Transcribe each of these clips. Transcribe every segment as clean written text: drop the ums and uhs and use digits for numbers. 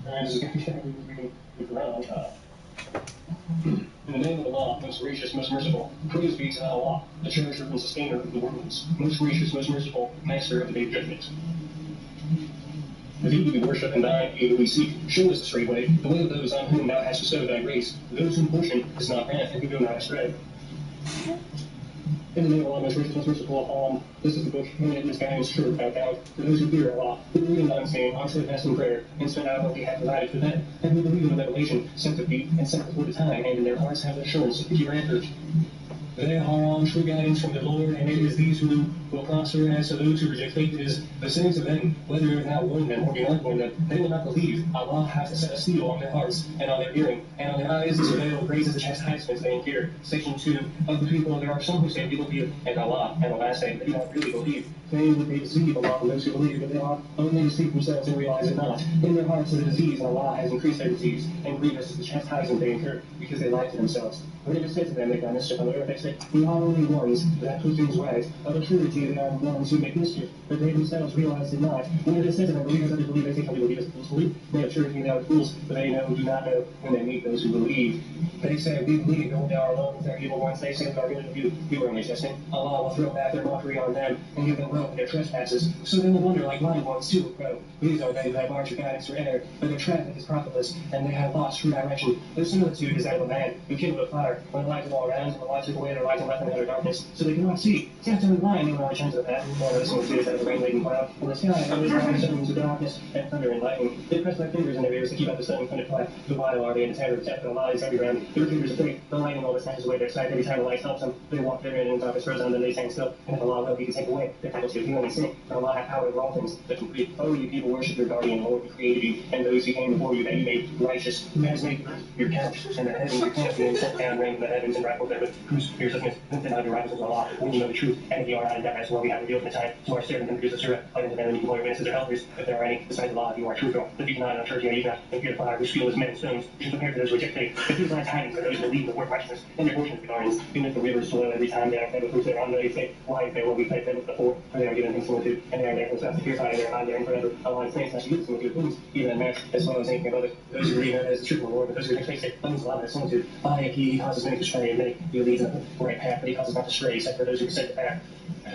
In the name of Allah, most gracious, most merciful, praise be to Allah, the cherisher and sustainer of the worlds, most gracious, most merciful, master of the day of judgment. The thee we worship and thine aid we seek. Show us the straight way, the way of those on whom thou hast bestowed thy grace, those whom portion is not wrath and who go not astray. In the name of Allah, most gracious, most merciful, this is the book, and it is guidance sure without doubt. For those who fear Allah, who believe in the unseen, are steadfast in prayer, and spend out what we have provided for them, and who believe in the revelation sent to thee and sent before the time, and in their hearts have assurance of hereafter. They are on true guidance from the Lord, and it is these who will prosper. As to those who reject faith, it is the same to them, whether thou warn them or do not warn them. They will not believe. Allah has set a seal on their hearts and on their hearing, and on their eyes is a veil of raises the chastisements they incur. Section 2 of the people, there are some who say we believe, and Allah, and the last say they do not really believe. They would they deceive Allah and those who believe, but they are only deceive themselves and realize it not. In their hearts is a disease, and Allah has increased their disease, and grievous is the chastisement they incur, because they lie to themselves. When it is said to them, make thy mischief on the earth, they say, we are only ones that put things right. Of a surety they are ones who make mischief, but they themselves realize it not. When it is said to them, believers others believe, they say, we believe as fools believe. They have surety they are fools, but they know, do not know when they meet those who believe. They say, we believe, though they are alone with their evil ones. They say, are good of you, you are only jesting. Allah will throw back their mockery on them, and give them rope in their trespasses. So they will wonder like blind ones too will grow. These are they that march with guidance for air, but their traffic is profitless, and they have lost true direction. Their similitude is that of a man who kindled a fire, when the light is all around, and the light took away their light and left them in utter darkness, so they cannot see. Since they blind, they will not return to the path, or the similitude is that of a rain-laden cloud. In the sky, there is light shining into darkness, and thunder and lightning. They press their fingers in their ears to keep out the sudden thunderclap. The while are they in the terror of death, and lies every round. Their fingers are free, the lightning always snatches away their sight. Every time the light helps them, they walk therein, and darkness grows on them, they stand still. And if Allah will, He can take away their faculty of healing and sin. And Allah hath power over all things, the complete. Oh, you people worship your guardian, Lord, who created you, and those who came before you that you made righteous, who has made your couch, and the heavens your camp, and sent down rain from the heavens, and rifled them with whose fierceness, and sent out your righteousness of Allah, when you know the truth, and if you are not in that as well, we have revealed the time to our servant and produce a surah, like unto them, and you can lawyer witnesses or elders, if there are any, besides Allah, if you are truthful. But if you not, I'm sure you not, and fear the fire, whose fuel is men and stones, which is compared to those who reject faith. But these last tidings are those who believe in the word righteousness, and their portion of the gardens, even if the rivers flow every time they are fed with fruits thereon, they say, why they will be fed with the four, for they are given things similitude, and they are there themselves to purify, and they are not therein forever. Allah is saying, such to give similitude things, even in match, as well as anything above it. Those who believe in it as the truth of the Lord, but those who reject faith say, things Allah has similitude. He causes many to stray, and many He leads in the right path, but He causes not to stray, except for those who forsake the path.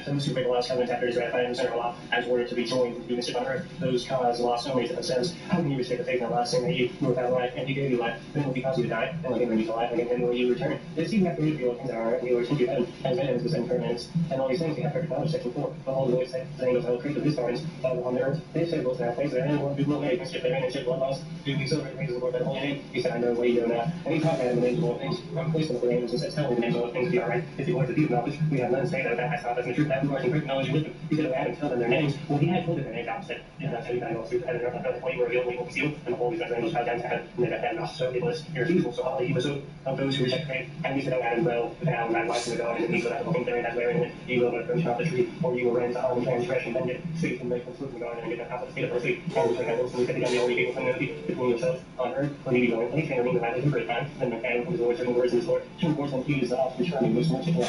Those who break Allah's covenant after His ratified and center Allah, as were to be joined to do mischief on earth, those cause lost only to themselves. How can you mistake the faith in Allah, saying that you were without life, and He gave you life, then will He cause you to die, and will He bring you to life, and again will you return? This even after you feel things that are, and you will return to heaven, as man is the same permanence, and all these things we have perfect knowledge. Section 4. Behold, the voice saying those I will create of His gardens, upon the earth. They say both their face therein, and who will make mischief therein, and shed blood lost. Do be so great praises of the Lord, that holy name. He said, I know what you know not. And He taught man the names of all things. I'm placed in the names, and said, tell me the names of all things, be alright. If you want to deep knowledge, we have none say that has not been the truth, that who are in perfect knowledge with Him. He said, Adam, tell them their names. Well, He had told them their names opposite. Did not tell you that I will speak to heaven and earth, not what you were revealed, we will conceal, and behold, these are angels bow down to heaven, and they that not so it was irrefutable. So Allah, He was so of those who reject faith, and He said, O Adam, well, thou, thy wife, and the God, and He will not looking therein as wherein you will not approach not the tree, or you will run into harm and transgression, then get sleep and make them sleep in the garden, and get them out of the state of sleep, and which I got those who get the only people community between yourselves on earth, when you be going, anything or mean that is a great time, then the man comes over certain words in His Lord, certain words and He is the often returning, most merciful.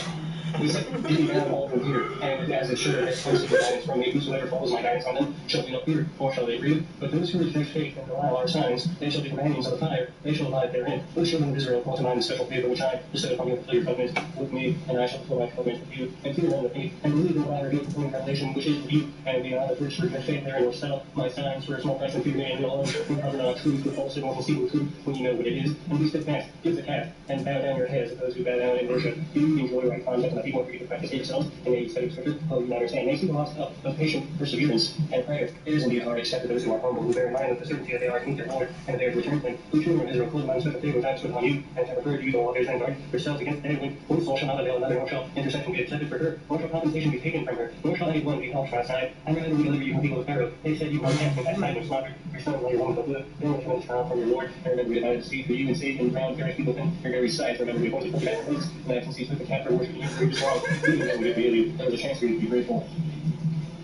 He said, give me down all from here, and as it should, as close to the guidance from me, whosoever follows my guidance on them, shall be no fear, or shall they grieve. But those who reject faith and allow our signs, they shall be companions of the fire, they shall abide therein. Those children of Israel call to mind the special favor which I bestowed upon you to fulfill your covenant with me, and I shall fulfill my covenant with you, and fear them with me, and believe in what I revealed from the revelation which is with you, and be not first reject faith therein yourself, my signs for a small price and fear me and alone, and cover not truth with falsehood, or conceal truth when you know what it is, and be steadfast, give the calf, and bow down your heads to those who bow down in worship. You enjoy right conduct, and the people forget to practice yourselves, and they study scripture, oh, you not understand. They see the lost of patient perseverance and prayer. It is indeed hard, except for those who are humble, who bear in mind with the certainty that they are to meet their Lord, and that they are to return to Him. Who children of Israel clothe mind with the favor of God upon you, and have referred you to all others, and guard yourselves against anyone. One soul shall not avail another, nor shall intercession be accepted for her, nor shall compensation be taken from her, nor shall any one be helped from outside. I rather deliver you from people of Pharaoh. They said you were camped from that side and slaughtered your son while your woman was good. Then will come a child from your Lord, and remember we divided the sea for you, and saved and drowned various people within your very sight. Remember we appointed 40 and I can see with the cat for worshiping you, for you to swallow. Even though we did really, there was a chance for you to be grateful.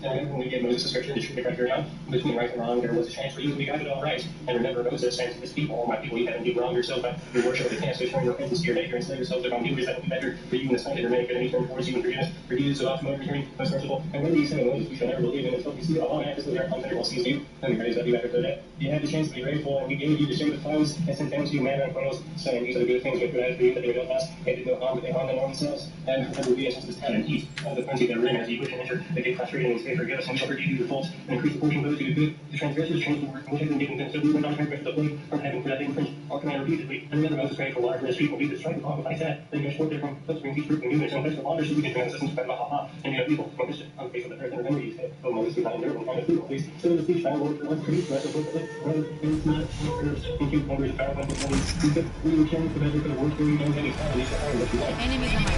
And remember when we gave Moses a scripture to treat the criteria between right and wrong, there was a chance for you to be guided all right. And remember Moses saying to his people, all my people, you haven't wronged yourself by your worship of the camp, so turn your repentance to your Maker and slay yourselves upon you, that will be better for you in the sight of your Maker, and he turn towards you in forgiveness, for he is so often overhearing, most merciful. And when you say Moses, we shall never believe him until we see Allah manifestly there comes and will seize you, and we raise up you after the day. You had the chance to be grateful, and we gave you the shade of clouds, and sent down to you manna and quails, saying these are the good things which provided for you, that they would help us, and did no harm, but they harmed them on themselves. And remember we as this time and eat of the plenty that are in, as you wish and enter, that they prostrate and say, forgive us, and we shall forgive you your faults, and increase the portion of those who do good. The transgressors change the word, and we have been given them, so we went on transgressors of blame from heaven, for that they infringed our command repeatedly. And remember Moses prayed for water for his people, we did strike the rock like that. Then you went forth therefrom, let's bring each fruit and newness, and place the water, so we can bring assistance to ha, and you have people from this on the face of the earth, and remember you said, oh Moses, we not endure, and find a fruit, please. So the speech by the Lord for one priest, rest of the brother, and it's not cursed, and you hungry, the power of the body, we return for better for the work, we know any time, and you shall find what you want. Enemies on my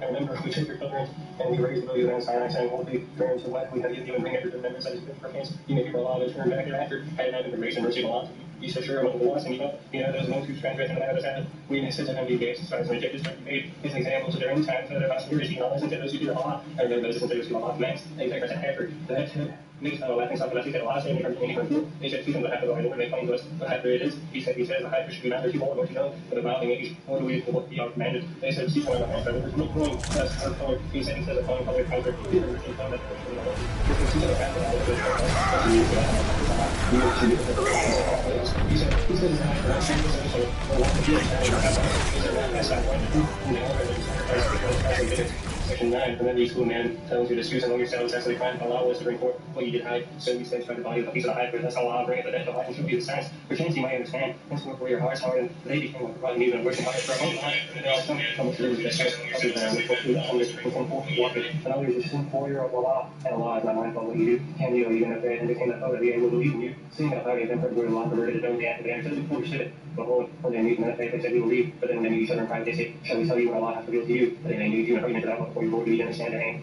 And remember, we took your covenant, and we raised the value of Sinai, saying, hold the prayers to what we have given, and bring every remembrance that is good for offense. You may people allow to turn back hereafter, had not been grace and mercy belong to you. You so sure among the lost, and you know those among whose transgression and has happened. We may sit and be based, as far as rejected, but made his example to their own time, for their posterity, and listen to those who do Allah, and remember those who do Allah commands, and take us a effort, that makes no laughing something. I think that last name from any from they said something that happened over they claim to us what happened it is. He says the high priest should be matters you all what you know, but the violating age, what do we what you are commanded. They said see one of the hands, but there's no point as our color. He said a fine color counter. He never seen that you can see that happened all of this. He said Section 9, remember each man tells you to excuse among yourselves as the crime allow us to bring forth what you did hide. So we said, try to value the piece of the hide, for that's how Allah bring it, the death of life, and show you the signs. For change you might understand, henceforth where your hearts are, and they became like providing you and worship higher for a moment time. And there are some which there was best other than which will the others perform forth walking, and others which sin for your Allah, and Allah is not mindful of what you do. Can you even if they indicate that that we will believe in you? Seeing that authority of them where Allah perverted it, don't the act of the answer, they understood it. Behold, when they meet in that faith, they said we believe, but then when they meet each other in private, they say, shall we tell you what Allah has revealed to you? But then they need you and hurry into that one before you really understand it.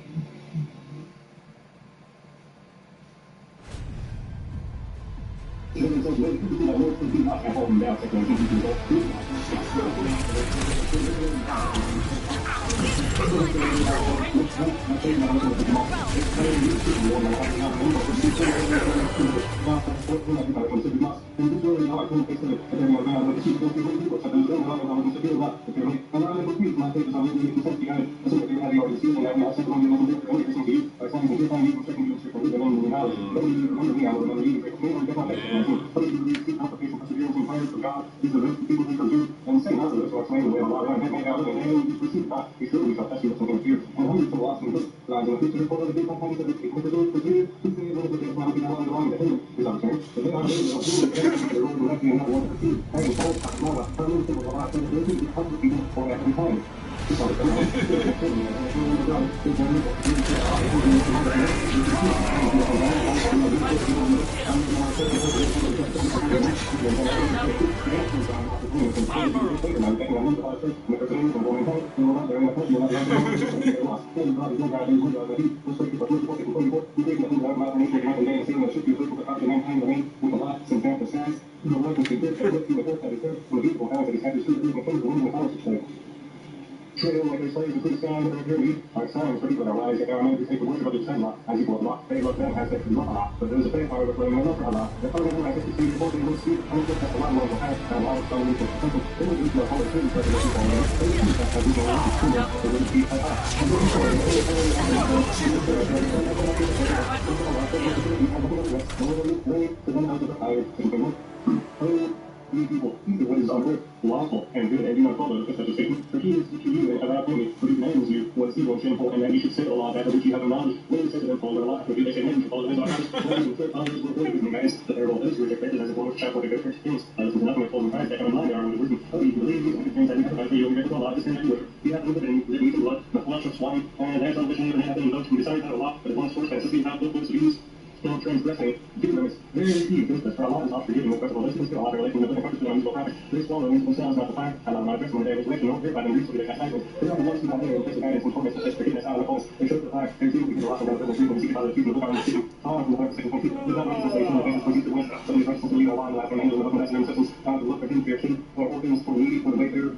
transgressing demons. Very few business for Allah is not forgiving the festival. This is still Allah relation to living purpose to unusual profit. They swallow themselves not the fire. Allah not addressing the damage relation, nor fear by them reach to the chastisement. They are the ones who have their implicit guidance and torment such as forgiveness out of the fullness. They show the fire. They do the loss of the freedom and seek out the future without receiving. Allah from the heart second complete. Without reconciliation, the basis for future wins. So these righteousness will lead Allah and laugh from angels and open and substance. God will look for him for your king, or orphans, for the needy, for the wayfarer.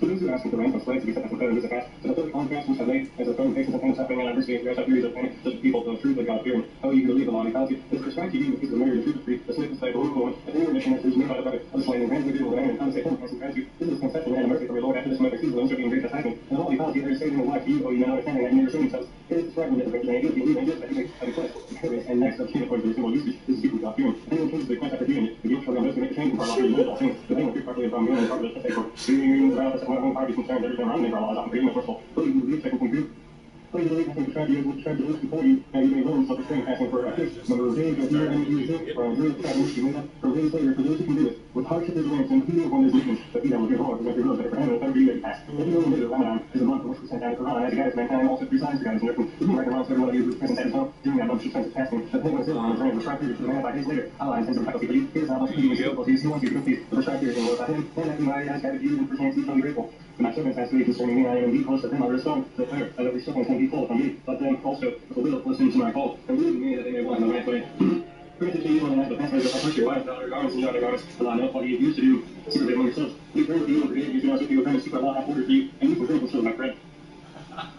For those who ask for the rank of slaves to be set as competitors of past, to the third contrast which have made as a firm basis of pain, suffering, and adversity, and grace periods of pain, such people, though truly God fearing, how you believe the law and equality, is prescribed to you in the case of the marriage of truth free, the slave to slave, the rule woman, and any remission that is made by the brother of the slave, and grant the man and compensate him, and gratitude. This is conception and mercy from your Lord after this mother sees the Lord being great chastisement, and all equality there is saving of life to you, O you now understanding that never seeing themselves. It is described in the different and believe and just that he makes a request, and next of human according to reasonable usage, this is people God fearing. Anyone changes the request after doing it, the guilt shall be on those who make a change for Allah, who all things, the name will be properly from you and properly to say for fearing the violence of one home party concerns everything around me for Allah is often pretty much merciful. Believe you believe second point two. Please believe I can describe you as will describe the list before you, and you may learn self-restraint asking for a fish, number of days, or fear, and you think, or a dream of which you made up, or days later, for those who can do it, with hardship is ranks, and healing upon his weakness, but he that will give Lord, because every road that for him, and better be that he passed. If you know the Ramadan is a month in which we sent down the Quran, as he guides mankind, also three signs for guidance and everything. If you recognize every one of you whose presence at his home, during that month, 6 times of fasting, the thing was still on his reign, the prescribed period to the man by days later, Allah intends to faculty for you, he is not much to you, he wants you to complete the prescribed period and glorify him, and that he has guided you, and perchance you shall be grateful. For my servants has to be concerning me, I am indeed close to them, I restore the prayer, that every servant can be full from me, but them also, if the will, listen to my call, and believe in me that they may walk in the right way. Granted to you when I have the best ways of touch your wife, daughter, garments, and daughter garments, Allah knows what you used to do, secretly among yourselves. You bring the evil created, you do not seek to your friends, secret Allah hath ordered for you, and you fulfill the will, my friend.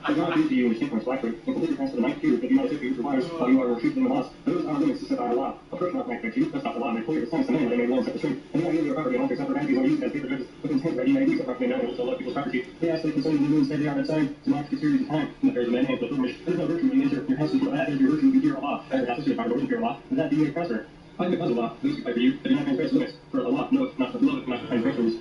I God be to you in distinct from slackly, and complete your plans for the night period, that you might take your wives while you are retreating in the mosque. Those are limits to set by Allah. Approach not back you, that's not the law, and they clear the sons and men, they may warn set the string. And you not your property, and except for vanities or use as paper judges, with intent that you may use it properly known, and so love people's property. They ask that concerning the moon, say they are outside, to mark the series of time, and the prayers of men, and the pilgrimage. There is no virtue when you enter your house before that, there is your virtue, you fear Allah, as your house is your power, fear Allah, and that you may prosper. Find because of Allah, those who fight for you, that do not transgress limits, for Allah knoweth not the beloved, not the transgressors.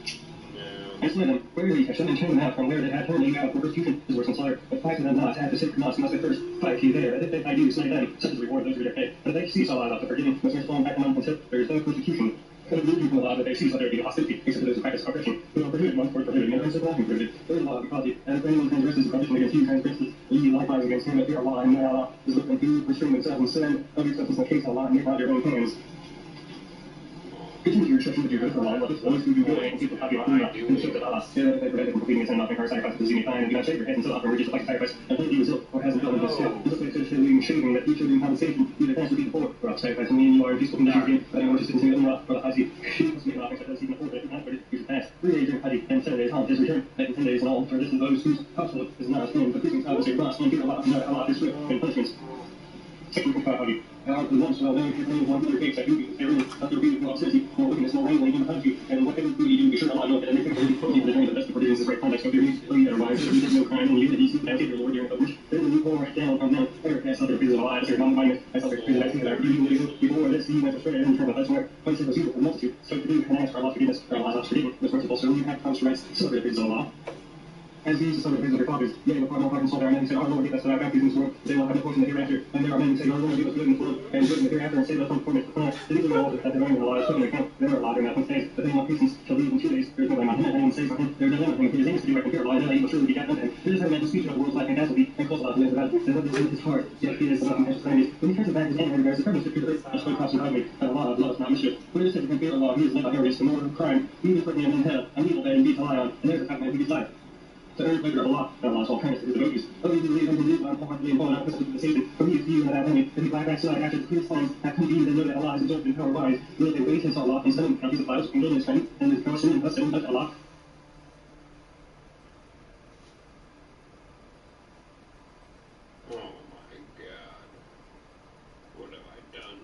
And slay them, whereby have sent and turned them out from where they had turned you out for persecution is worse than slaughter. But fight to them not, at the sacred mosque, must they first fight to you there, and if I do slay them, such as reward those who their pay. But if they cease Allah not the forgiving, must merciful and back them unconcept, there is no persecution. But if you from Allah that they cease, let there be no hostility, except for those who practice oppression. Who are prohibited once for prohibiting, and so often prohibited. There is law of equality, and if anyone transgresses oppression against you, transgresses ye likewise against him, that fear Allah, and may Allah is looking to restrain themselves and sin of your substance in case Allah make not your own hands. Continue your instruction with your good for Allah, but those who do good and keep the copy of Allah in the ship of Allah. They prevent it from completing its end offering, sacrifices you may find, and do not shave your head until offering reaches like sacrifice, until you result, or has an element of skill. This is like shaving that each of you in compensation, either thanks to be before, or sacrifice, and me and you are in peaceful confusion, but in order to sit in Allah, for the Haji, she must make an offering such as he can afford, but if not, but it should pass. 3 days during Haji, and 7 days home, his return, and 10 days in all, for this is those whose household is not in, but preaching of the lost, and people Allah is swift in punishments. Second from Haji. Now, the ones well known if you're one other case, I do because they're in after being no obscenity, more wickedness, more wrangling in the country, and whatever you do, be sure Allah know that everything will be closing the the best of forgiveness is right context of your needs, so you that are wise, so you have no crime, and you that you seek to your Lord during the wish. Then when you pour down from them, ever cast out their praises of Allah, their non-mindedness, I saw their praises, I see that our beauty before this, you went astray, and from that's where place it was evil for the multitude. So to do and ask for Allah's forgiveness, for Allah is not forgiving, was merciful, so you have promised rights, celebrate the praises of Allah. As these are some of the praises of your fathers, yet in the far more heart and soul there are many who say, Our Lord, give us our bounties in this world, they will have no portion in the hereafter. And there are many who say, Our Lord, give us good in this world, and good in the hereafter, and save us from torment of the fire. The reason all that the learning of Allah is put in account, there are Allah during that 1 day, but they want patience shall leave in 2 days. There is no limit on him, and anyone says on him, there is no limit on him. If his aim is to be right and pure, Allah and he will surely be judged, and this is how man to speak of the world's life and casualty, and close Allah to live about it. And what is in his heart, yet he is nothing as calamities. When he turns it back his hand and regards the purpose to fear the earth, as for cross and me, that Allah loves not mischief. When it is said to fear Allah, he is led by arrogance to more crime, he is putting him in hell, an evil bed indeed to lie on, and there is a fat man who gets life. To earn pleasure of Allah, that Allah's all kindness is devotees. Oh, you believe and believe, I'm wholeheartedly and not physical to the Satan. From you to you and that enemy, if you black backslide after the clear signs have come to you, then know that Allah is absorbed in power wise. Will they wait until Allah and send counties of clouds, and gain his strength, and his promotion and blessing of Allah? Oh my God. What have I done?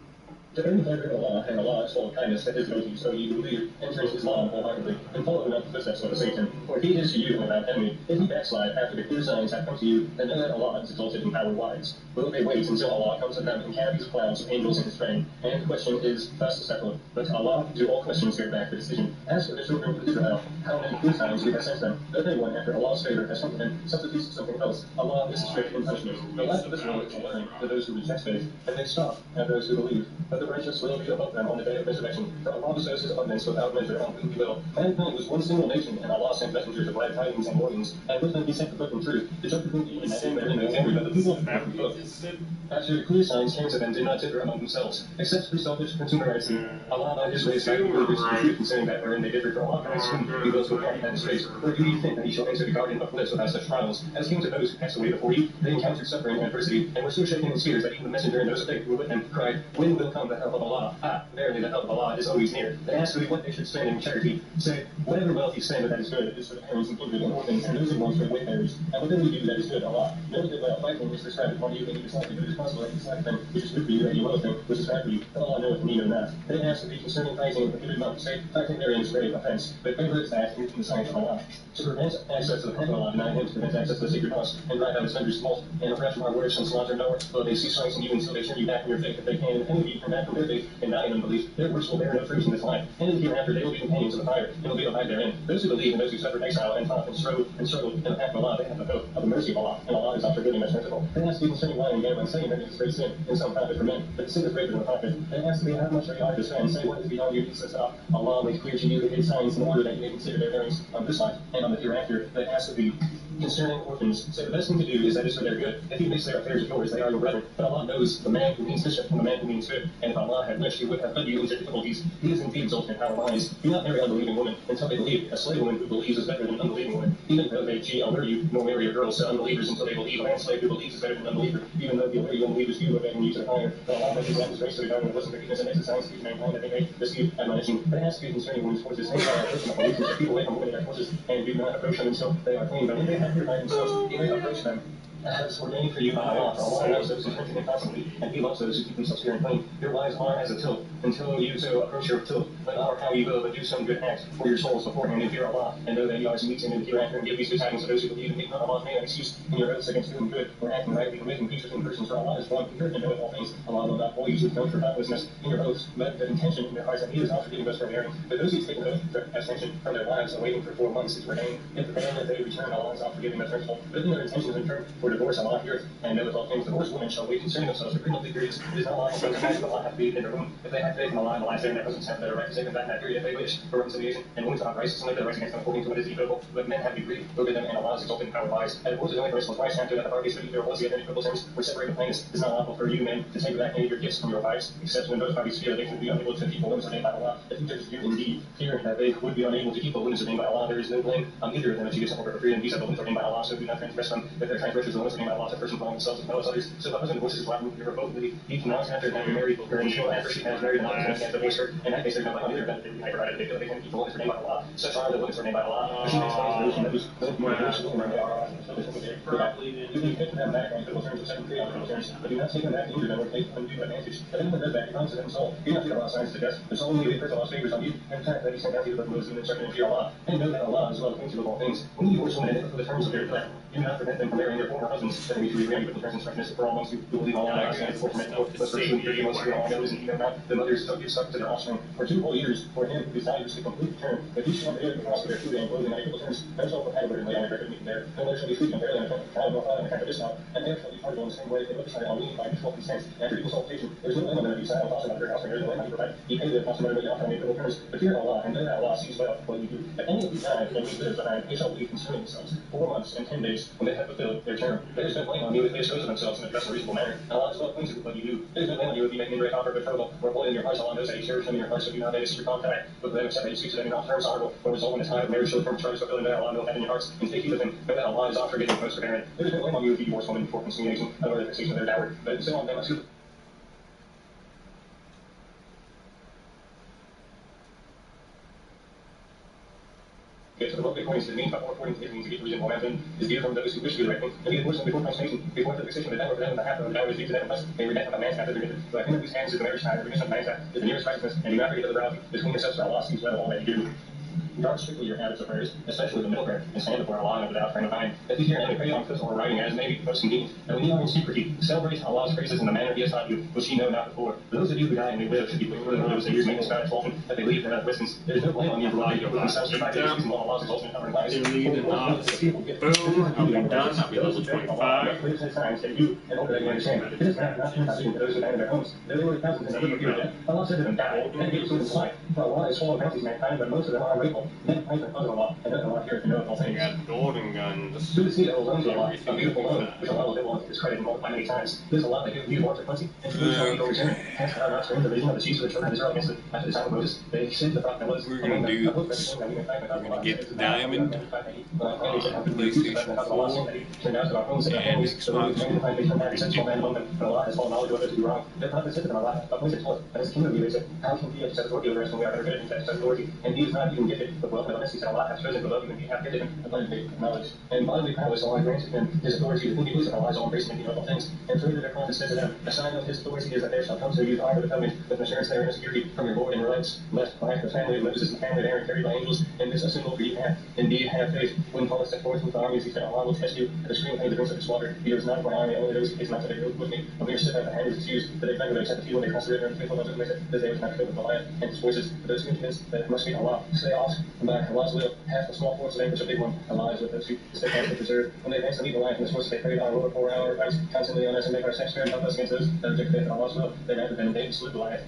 To earn the pleasure of Allah, and Allah is full of kindness and his devotees, so you believe, enter into Islam wholeheartedly, and follow in the footsteps of Satan. For he is to you without enemy. If you backslide after the clear signs have come to you, then know that Allah is exalted in power wise. Will they wait until Allah comes to them in canopies of clouds of angels in his train? And the question is thus settled. But to Allah do all questions give back for decision. As for the children of Israel, how many clear signs we have sent them? If anyone after Allah's favor has come to them, substitutes something else, Allah is strict in punishment. The last of Israel is to learn to those who reject faith, and they stop at those who believe. But the righteous will be above them. them on the day of resurrection. For Allah bestows his abundance without measure on whom he will. Mankind was one single nation, and Allah sent messengers of glad tidings and warnings, and with them he sent the book and truth. The judgment of the and therein is angry by the people of the book. After clear signs came to them, did not differ among themselves, except through selfish consumerity. Allah by his ways guided the believers to the truth concerning that wherein they differ. For Allah guides whom he wills to a path that is straight. Or do you think that he shall enter the garden of bliss without such trials? As came to those who passed away before you, they encountered suffering and adversity, and were so shaken in spirits that even the messenger and those of faith who were with him cried, when will come the help of Allah? Ah, verily the help of Allah is always near. They asked what they should spend in charity. Say, whatever wealth you spend that is good is for the parents and kindred and orphans, and those who want for the wayfarers. And whatever you do that is good, Allah. Know that by fighting is prescribed upon you, and you dislike it, but it is possible that you dislike them, which is good for you, and you love them, which is bad for you. But Allah knoweth and you know not. They asked of thee concerning fighting and prohibited not to say, fighting therein is grave offense. But converts that into the science of Allah. To prevent access to the path of Allah, deny him, to prevent access to the sacred house, and drive out its vendors' fault, and oppress from our words and slaughter no works, though they cease silencing you until they turn you back from your faith if they can, and any of you turn back from their faith and die in unbelief. Their works will bear no fruit in this life, and in the hereafter they will be companions of the fire, and will be abide therein. Those who believe and those who suffered exile and fought and struggled in the path of Allah, they have the hope of the mercy of Allah, and Allah is not forgiving and merciful. They ask you concerning wine and gambling, saying that it is great sin, and some profit for men, but the sin is greater than the profit. They ask thee how much are you to spend, say what is beyond your useless up. Allah makes clear to you the hidden signs in order that you may consider their bearings on this life and on the hereafter. They ask of thee concerning orphans, say the best thing to do is that is for their good. If you mix their affairs with yours, they are your brethren. But Allah knows the man who means mischief from the man who means good. And if Allah had wished, he would have put you into difficulties. He is indeed exalted in power and wise. Do not marry unbelieving women until they believe. A slave woman who believes is better than an unbelieving woman. Even though they allure you, nor marry a girl to unbelievers until they believe. A man slave who believes is better than an unbeliever. Even though the allure you unbelievers do, begging you to the fire. But Allah makes his his grace to the garden of wisdom, forgiveness, and makes it signs to each mankind that they may receive admonition. But ask you concerning women's forces, say that person of believers to keep away from women in their forces, and do not approach them until they are clean. But when they have purified themselves, you may approach them. As ordained for you by Allah, for Allah loves those who strengthen him constantly, and he loves those who keep themselves pure and clean. Your lives are as a tilt, until you so approach your tilt. But or how you will, but do some good act for your souls beforehand, and fear Allah, and know that you are to meet him in the hereafter, and give these good tidings to those who believe, and make not Allah's name an excuse in your oaths against doing good, or acting rightly, or making peace between persons, for Allah is one, and knoweth all things. Allah will not hold you to account for thoughtlessness in your oaths, but the intention in their hearts, and he is not forgiving those from erring. But those who take an oath for abstention from their lives, awaiting for 4 months, is ordained. If the ban they return, Allah is not forgiving the principle. But in their intentions in turn for divorce, Allah heareth, and knoweth all things. Divorced women shall wait concerning themselves for pregnancy periods. It is not lawful for them to Allah have faith in their womb. If they have faith in Allah and the last day, their husbands have their right to take them back in that period if they wish for reconciliation, and women to have rights to make their rights against them according to what is equitable. But men have decreed over them, and Allah is exalted in power wise. And divorce is only for his wives after that the parties should either was yet any equitable terms or separate the plaintiffs. It is not lawful for you men to take back any of your gifts from your wives, except when those parties fear they can be unable to keep the limits ordained by Allah. If you judges do indeed fear that they would be unable to keep the limits ordained by Allah, there is no blame on either of them if you give something for free and these are the limits ordained by Allah, so do not transgress them. If their transgressions are the limits ordained by Allah to a person belonging themselves as well as others. So the husband divorces his wife irrevocably, he cannot after having married her until after she has married another husband, can't divorce her, and that case they don't like either of them. They provided they feel they can keep the limits ordained by Allah. Such are the limits ordained by Allah. But she explains the reason that these you can take them back on biblical terms or second free on biblical terms, but do not take them back and injure them or take undue advantage. If anyone does that, he promises himself. Do not fear Allah's signs to death. There's only the first Allah's favors on you, and the fact that he sent down to you the Muslim and instructed in fear Allah. And know that Allah is well acquainted with all things. When you divorce women and for the terms of their elect, do not prevent them from marrying their former husbands, that they may truly agree with the terms and instructions for all ones who believe Allah and for commit no, but for you and most who all knows and you know not, the mothers shall give suck to their offspring for 2 whole years for him who desires to complete the term. If he shall bear the cost of their food and clothing on equal terms, then shall compatible and lay on the record meet there, and there shall be food and barely on account of child, nor father on account of discount, and there shall be parted in the same way if they look aside on me by mutual consent. After equal supplication, there is no limit on you side on cost of their house, and there is no limit on you provide. You pay the cost of their offer on equal terms, but fear Allah, and know that Allah sees well what you do. If any of you die and leave live behind, they shall leave concerning themselves 4 months and 10 days when they have fulfilled their term. There is no blame on you if they dispose of themselves in a just and reasonable manner. Allah is well acquainted with what you do. There is no blame on you if you make indirect offer of betrothal, or avoid in your hearts. Allah knows that you cherish them in your hearts, so do not make a secret contact with them except that you speak to them in all terms honorable, or result in a time of marriage shall from charges fulfilling that Allah knows that in your hearts, and take heed of him, know that Allah is not forgiving most forbearing. There is no blame on you if you divorce women before consummation, or the fixation of their dower, but so on them must get to the book according to the means, but more according to his means to get reasonable amount is dear from those who wish to do the right thing, and he divorces them before consummation, before the fixation of the dower for them, and the half of the dower is due to them unless they repent of a man's half of their gifted. But him whose hands is the marriage tie, the remission of man's half is the nearest righteousness, and do not forget the brow between yourselves, for Allah sees well all that you do. Guard strictly your habits of prayers, especially the middle prayer, and stand before Allah without frame of mind. If you hear any pray on foot or writing as may be most convenient, and when you are in secrecy, celebrate Allah's praises in the manner He has taught you, which you know not before. Those of you who die and may live should be quick to those that use maintenance God exaltation, that they leave their distance. There is no blame on you for lying over themselves to find the reason while Allah's exaltation covering lies. Boom, I'll be done. I'll be level 25. And over that you understand, it is not to those who abandon their homes. There were thousands and never fear death. Allah said to them, die, and gave them life. For Allah is full of bounties mankind, but most of them are ungrateful. Then praise the cause of Allah, and then Allah heareth and knoweth all I things. got golden guns. Who see that owns Allah, a beautiful loan, which Allah will live on his credit and multiply many times. This Allah that gives you more to plenty, and to whom shall we overturn? Hast thou not turned the vision of the chiefs of the children of Israel against it? After the time of Moses, they said the prophet was. We're gonna do this. We're gonna get the diamond, PlayStation 4, and Xbox One. Allah has all knowledge of it to be wrong. The prophet said to them, Allah, a place is full, and his kingdom they said, how can he accept authority over us when we are better fitted to accept authority? And he is not even gifted with wealth and honesty, said Allah has chosen below you, and he hath given him abundantly knowledge. And bodily prowess Allah granted him his authority, whom he pleased, and Allah's all grace and all things. And further their prophet said to them, a sign of his authority is that there shall come to you the ark of the covenant, with an assurance there and security from your Lord and your rights, left by the family of Moses and the family of Aaron carried by angels, and this a symbol for you have. Indeed, have faith. When Paul set forth with the armies, he said, Allah will test you at the stream of the drinks of his water. He was not for army, only those who came not to their yoke with me. When we are sit at the hand is excused, that they found that except the few when they crossed the river and faithful ones, they said that they was not filled with the lion and his voices. For those who are convinced that it must be Allah, say off, and by Allah's will, half the small force of anguish a big one. Allah is with those who steadfastly preserve. When they advanced to meet the lion from this force, they prayed our Lord for our rights constantly on us and make our steps fair and help us against those that reject faith in Allah's will. They ran to them and they slew the lion.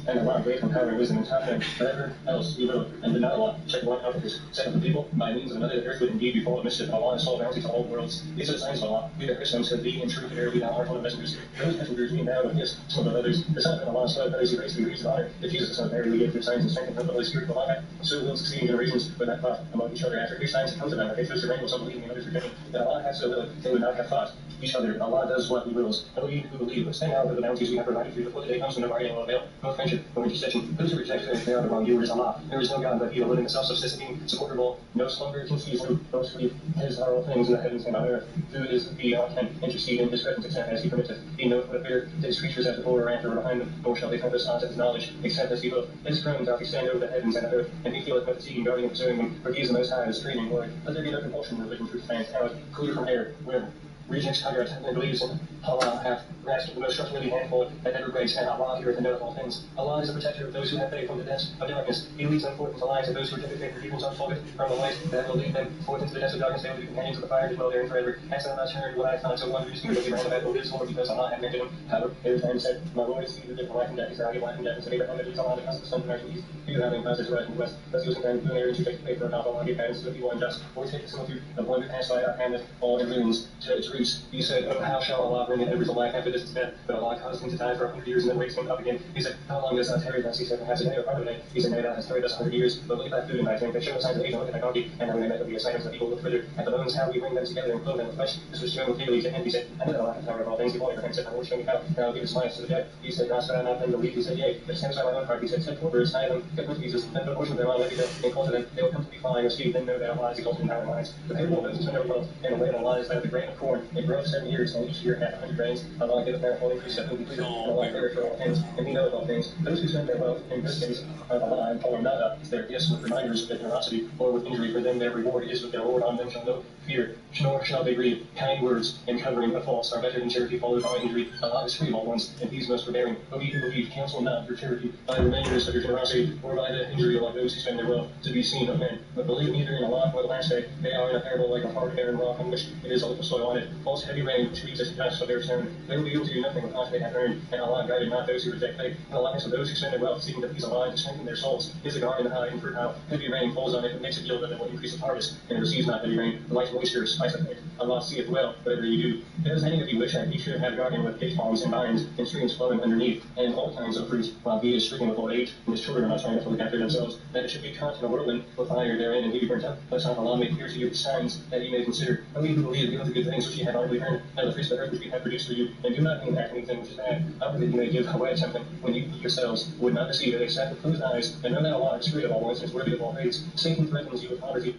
And Allah gave them power and wisdom and taught them whatever else you will, and did not Allah check one out of his set of the people by means of another. The earth would indeed be full of mischief. Allah is full of bounty to all worlds. These are the signs of Allah. We are Christians, said thee in truth, verily thou art one of messengers. Those messengers we now, yes, some of others. The Son of Allah, so others who raised to reach the honor. If Jesus, the Son of Mary, we gave through signs and strength and the Holy Spirit of Allah, so will succeeding generations would not thought among each other after these signs come to them. They chose to reign with some believing and others rejecting. That Allah hath so little, they would not have thought each other. Allah does what he wills. And we who believe would stand out with the bounties we have provided for you before the day comes when no bargaining will avail, no friendship, no intercession. Those who reject faith, they are the wrongdoers. Allah. There is no God but he, the living, the self-subsisting, supportable, no slumber, confused, no sleep. His are all things in the heavens and on earth. Who is the can intercede in his presence except as he permitteth. He knoweth what appear to his creatures as before or after or behind them, nor shall they compass odds of his knowledge, except as he will. His throne doth extend over the heavens and the earth, and he feeleth no fatigue in guarding and pursuing them, for he is the most high, the supreme in glory. Let there be no compulsion in religion, truth stands out, clear from error, where rejects Hagrat and believes in Allah hath grasped the most trustworthy handful that ever grace, and Allah heareth and knoweth all things. Allah is the protector of those who have faith from the depths of darkness. He leads them forth into the light of those who reject faith, for peoples unfolded from the light that will lead them forth into the depths of darkness. They will be companions of the fire to dwell therein forever. Hast thou not heard what I found so wondrous? You will be round about who lives, Lord, because Allah hath granted him power. Abraham said, my Lord is he who gives life and death. He said, I give life and death. And said, Abraham, it is Allah that causes the sun to rise from the east. He who having caused it to rise from the west. Thus he was confounded with error, and to take the faith of Allah gave guidance to the people unjust. Or take the similitude of one who passed by our hand all in ruins to its roots. He said, oh, how shall Allah bring it over to life after this is dead? But Allah caused him to die for 100 years and then wakes him up again. He said, how long does thou tarry thus? He said, perhaps a day or part of a day. He said, nay, thou hast tarried thus 100 years. But look at thy food and thy drink. They show no signs of age, and look at thy donkey. And now we may be a sign of the people look further at the bones, how we bring them together and clothe them with flesh. This was shown clearly to him. He said, I know that Allah hath power of all things. Before Abraham said, my Lord, show me how. Now give his life to the dead. He said, Dost thou not then believe? He said, yea. But satisfy my own heart. He said, send four birds, tie them, get them to Jesus, and put a portion of them on, let me go, and call to them. They will come to be flying with speed. Then know that Allah is exalted in our minds. The parable of those who know wealth, and the way of Allah is that of the grain of corn. It grows 7 years, and each year hath 100 grains. Allah giveth manifold increase, and completed, and Allah careth for all things, and he knoweth all things. Those who spend their wealth in good things of Allah and follow not up their gifts with reminders of generosity or with injury, for them their reward is with their Lord. On them shall no fear, nor shall they grieve. Kind words and covering of faults are better than charity followed by injury. Allah is free of all ones, and he is most forbearing. But we who believe counsel not your charity by the reminders of your generosity, or by the injury of those who spend their wealth to be seen of men. But believe neither in Allah nor the last day. They are in a parable like a hard barren rock on which it is a little soil on it. Falls heavy rain to eat the dust of their stone. They will be able to do nothing without they have earned, and Allah guided not those who reject faith. And Allah is for those who spend their wealth seeking to please Allah and to strengthen their souls. Is a garden high and fertile. Heavy rain falls on it and makes it yield, and it will increase its harvest. And it receives not heavy rain. The light moisture is spice of it. Allah seeth well whatever you do. Does any of you wish that he should have a garden with date palms and vines and streams flowing underneath, and all kinds of fruit, while he is stricken with old age, and his children are not trying to look after themselves, that it should be caught in a whirlwind with fire therein, and he be burnt up? Let not Allah make clear to you the signs that ye may consider. And we who believe give the good things which ye have already earned, and the fruits of the earth which we have produced for you, and do not aim at anything which is bad. How that you may give away something when you yourselves would not deceive it except with closed eyes, and know that Allah is free of all ones and is worthy of all praise. Satan threatens you with poverty.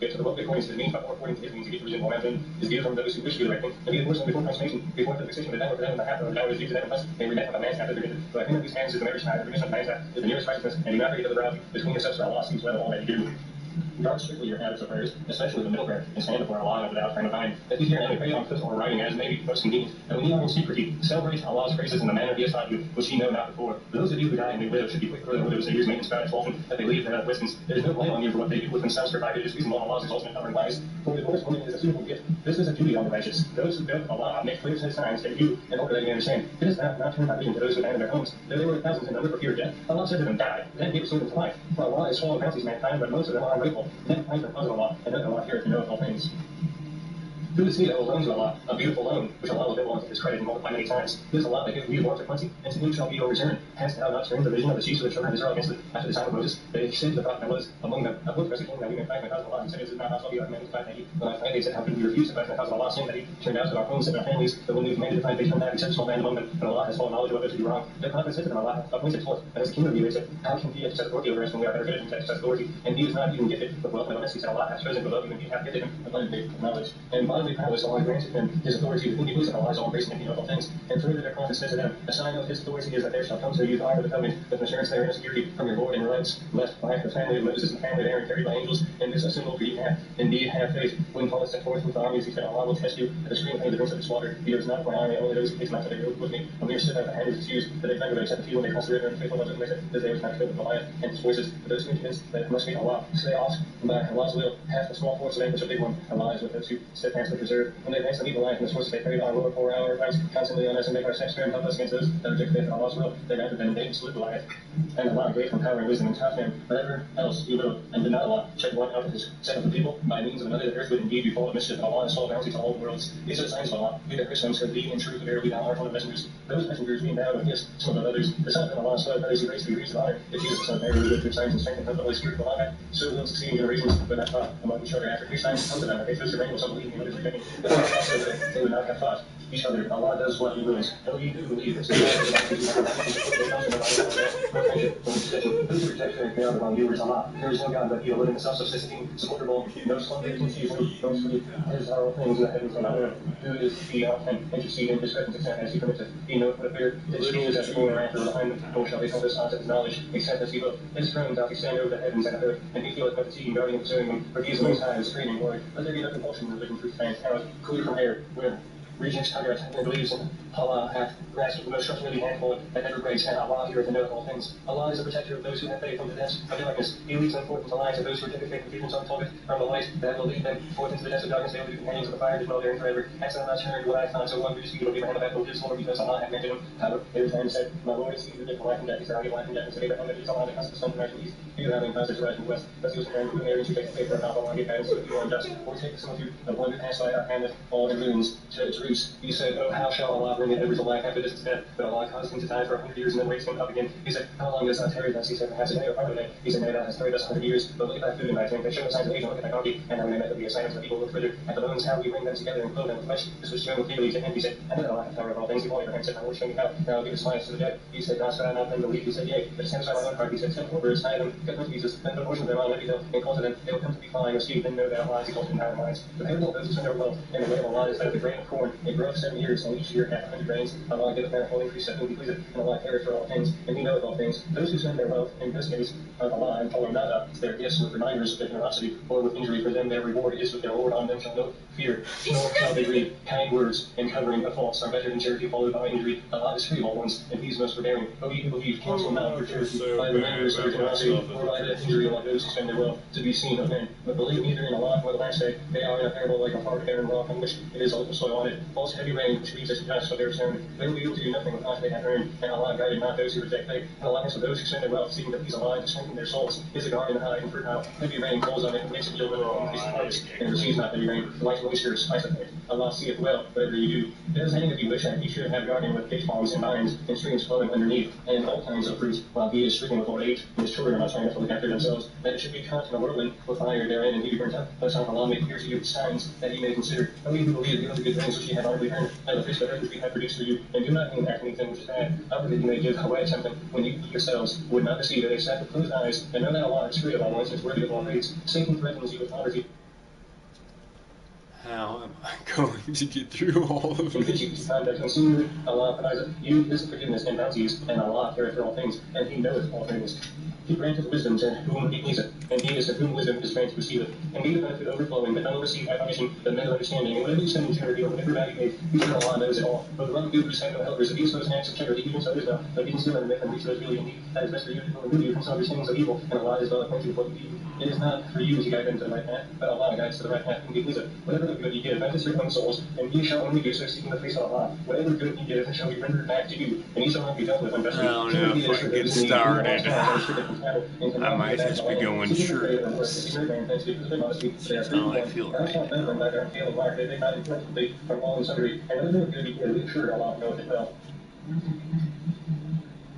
get to the book according to his means, but more according to his means, to get the reason why is due from those who wish to do the right thing, and even worse than before consummation, before the fixation of the devil, for them and the half of the devil is due to them, unless they repent of a man's after the remission. But him of these hands is the marriage time, the remission of man's act is the nearest righteousness, and do not forget of the brow between yourselves for Allah sees well all that you do. Guard strictly your habits of prayers, especially the middle prayer, and stand before Allah without frame of mind. That you hear and pray on foot or writing as may be most convenient. And when you are in secrecy, celebrate Allah's praises in the manner He has taught you, which ye know not before. For those of you who die and may live should be quick for the widows and years maintenance about often that they leave their wisdoms. There is no blame on you for what they do with themselves, provided it is reasonable on Allah's ultimate covering wise. For the divorce woman is a suitable gift. This is a duty on the righteous. Those who know Allah make clear His signs to you in order that you understand. It is not turn my vision to those who abandon their homes. Though they were thousands in number for fear of death, Allah said to them, die. Then He restored them to life. For Allah is swallowed bounties mankind, but most of them are ungrateful. Then finds their cause of Allah, and then Allah heareth and knoweth all things. Who is he that will loan to Allah, a beautiful loan, which Allah will bill unto his credit and multiply many times? Who is Allah that giveth you want to plenty, and to whom shall be your return? Hast thou not turned the vision of the chiefs of the children of Israel against it after the time of Moses? They said to the prophet that was among them, I would rescue him that we may fight in the cause of Allah. He said, is it not also be like men to fight that he? When I find they said, how could we refuse to fight in the cause of Allah, saying that he turned out to our homes and our families, but when we commanded to fight, they turned out except small man among them, and Allah has full knowledge of what to do wrong. The prophet said to them, Allah hath appointed forth, and as king of you, they said, how can he exercise authority over us when we are better fitted to exercise authority? And he is not even gifted with wealth and honesty, said Allah hath chosen below you, and he hath gifted him abundantly of knowledge. And bodily prowess Allah granted him his authority within you, and Allah is all grace and all things. And further the prophet said to them, a sign of his authority is that there shall come to you the ark of the covenant, with assurance therein of security from your Lord and your rights, left by the family of Moses and the family of Aaron carried by angels, and this a symbol for you have. Indeed, have faith. When Paul set forth with the armies, he said, Allah will test you at the stream of the drinks of this water. He is not my army, only those who take not that they go with me. When we are stood at the hand is excused, but they found except a few when they crossed the river, and faithful ones of them that they was not filled with Goliath and his voices. But those who are convinced that it must be Allah, stay off by Allah's will, half the small force vanquish a big one. Allah is with those who steadfastly preserve. When they advance to meet the lion, and the forces they carried on lower 4 hour fights constantly on us and make our sex fair and help us against those that reject faith in Allah's will. They rather than they slew Goliath. And Allah gave him power and wisdom and taught him whatever else you will, and did not Allah check one out of his set of the people by means of another. The earth would indeed be full of mischief, and Allah is full of bounty to all the worlds. These are the signs of Allah. You that Christians could be in truth, verily thou art one of the messengers. Those messengers being thou and yes, some of the others. The Son of Allah said, others he raised to be reached of honor. If Jesus the Son of Mary will go through signs and strength and the Holy Spirit will Allah, so will succeeding generations, but not thought among each other after 3 signs come to them. They chose to reign with some believing and others rejecting. But also that they would not have thought each other. Allah does what He wills. Though you do believe this, those who reject their God among you is Allah. There is no God but He, a living, self-subsisting, supportable, no slumber, conceivable, no sleep. His are all things in the heavens and on earth. Who is He and intercede in His presence except as He permitteth? He knoweth what appear. His schemes as before and after behind them. Nor shall they come this onto His knowledge, except as He will. His throne doth extend over the heavens and the earth, and He feeleth what the sea, guarding and pursuing them. For He is the Most High, His creating Lord. Let there be no compulsion in religion through fans, out, clear from air, where rejects Taggart and believes in Allah hath grasped the most trustworthy handful that never breaks, and Allah heareth and knoweth all things. Allah is the protector of those who have faith from the depths of darkness. He leads them forth into light, and those who reject faith and people untold from the light that will lead them forth into the depths of darkness. They will be companions of the fire that dwell therein forever. Hast thou not heard what I found so wondrous to you of Abraham about his Lord, because Allah hath mentioned him? However, every time said, my Lord is He who did life and death. He said, I give life and death. And said, Abraham, that is Allah that caused the sun to rise from the east. You having caused it to rise from the west. Thus he was comparing who married to take the faith from Allah and give guidance to you unjust. Or take some of you of one who passed by our hand with all in ruins to its roots. He said, oh, how shall Allah bring it ever to life after this is dead? But Allah caused him to die for 100 years and then raised him up again. He said, how long does thou tarry thus? He said, perhaps a day or part of a day. He said, nay, thou hast tarried thus 100 years. But look at thy food and thy drink. They show no signs of age, and look at thy donkey. And now we met to be a sign of the people look further at the bones, how we bring them together and clothe them with flesh. This was shown clearly to him. He said, I know that Allah hath power of all things. Before Abraham said, my Lord, show me how. Now give us life to the dead. He said, God, shall I not then believe? He said, yea. But satisfy my own heart. He said, send 4 birds, tie them, cut them to pieces, then put a portion of them on every hill, and call to them. They will come to be flying or speak, then know that Allah is exalted in higher minds. But they will those who spend their wealth, and the way of Allah is like the grain of corn. It groweth 7 years, and each year hath 100 grains. Allah giveth man a whole increase that whom He pleaseth, and Allah careth for all things, and He knoweth all things. Those who spend their wealth in this case of Allah and follow not up their gifts with reminders of their generosity, or with injury for them, their reward is with their Lord. On them shall no fear, nor shall they grieve. Kind words and covering of faults are better than charity followed by injury. Allah is free of all ones, and He is most forbearing. O ye who believe, counsel not for charity by the reminders of your generosity, or by the injury of those who spend their wealth to be seen of men. But believe neither in Allah nor the last day. They are in a parable like a hard barren rock on which it is a little soil on it. Falls heavy rain, which leaves us dust of their stone. They will be able to do nothing with what they have earned, and Allah guided not those who reject faith. And Allah of those who spend their wealth, seeking to please Allah to strengthen their souls, is a garden high and fertile. Heavy rain falls on it and makes it yield little increase in harvest, and it receives not heavy rain. The light moisture spice of it. Allah seeth well whatever you do. It is any of you wish that He should have a garden with date palms and vines and streams flowing underneath, and all kinds of fruit, while He is stricken with old age, and His children are not trying to look after themselves, that it should be caught in a whirlwind with fire therein, and He be burnt up. Thus hath Allah made clear to you signs that He may consider. O ye who believe, give unto good things which Ye have honorably earned, and the fruits of the earth which We have produced for you, and do not aim after anything which is bad, other than you may give away something when you yourselves would not deceive, that they sat with closed eyes, and know that Allah is free of all ones, and is worthy of all praise. Satan threatens you with poverty. How am I going to get through all of these? Allah provides you his forgiveness and bounties, and Allah careth for all things, and he knoweth all things. He granteth wisdom to whom he pleaseth, and he is to whom wisdom is granted receiveth, and gave the benefit overflowing, that none receive by punishing, but men of understanding, and whatever you spend in charity, or whatever value you make, sure Allah knows it all. But the love of good which have no helpers, if you expose acts of charity, even so is not, but even still in myth and reach those really in need, that is best for you to remove you from some understandings of evil, and Allah is well acquainted with what you do. It is not for you to guide them to the right path, but Allah guides to the right path, and be pleaseth. Whatever good you give, benefits your own souls, and ye shall only do so seeking the face of Allah. Whatever good you give shall be rendered back to you, and ye shall not be dealt with unjustly. I don't know if I can get started. I might just be going shirtless. That's how I feel right now.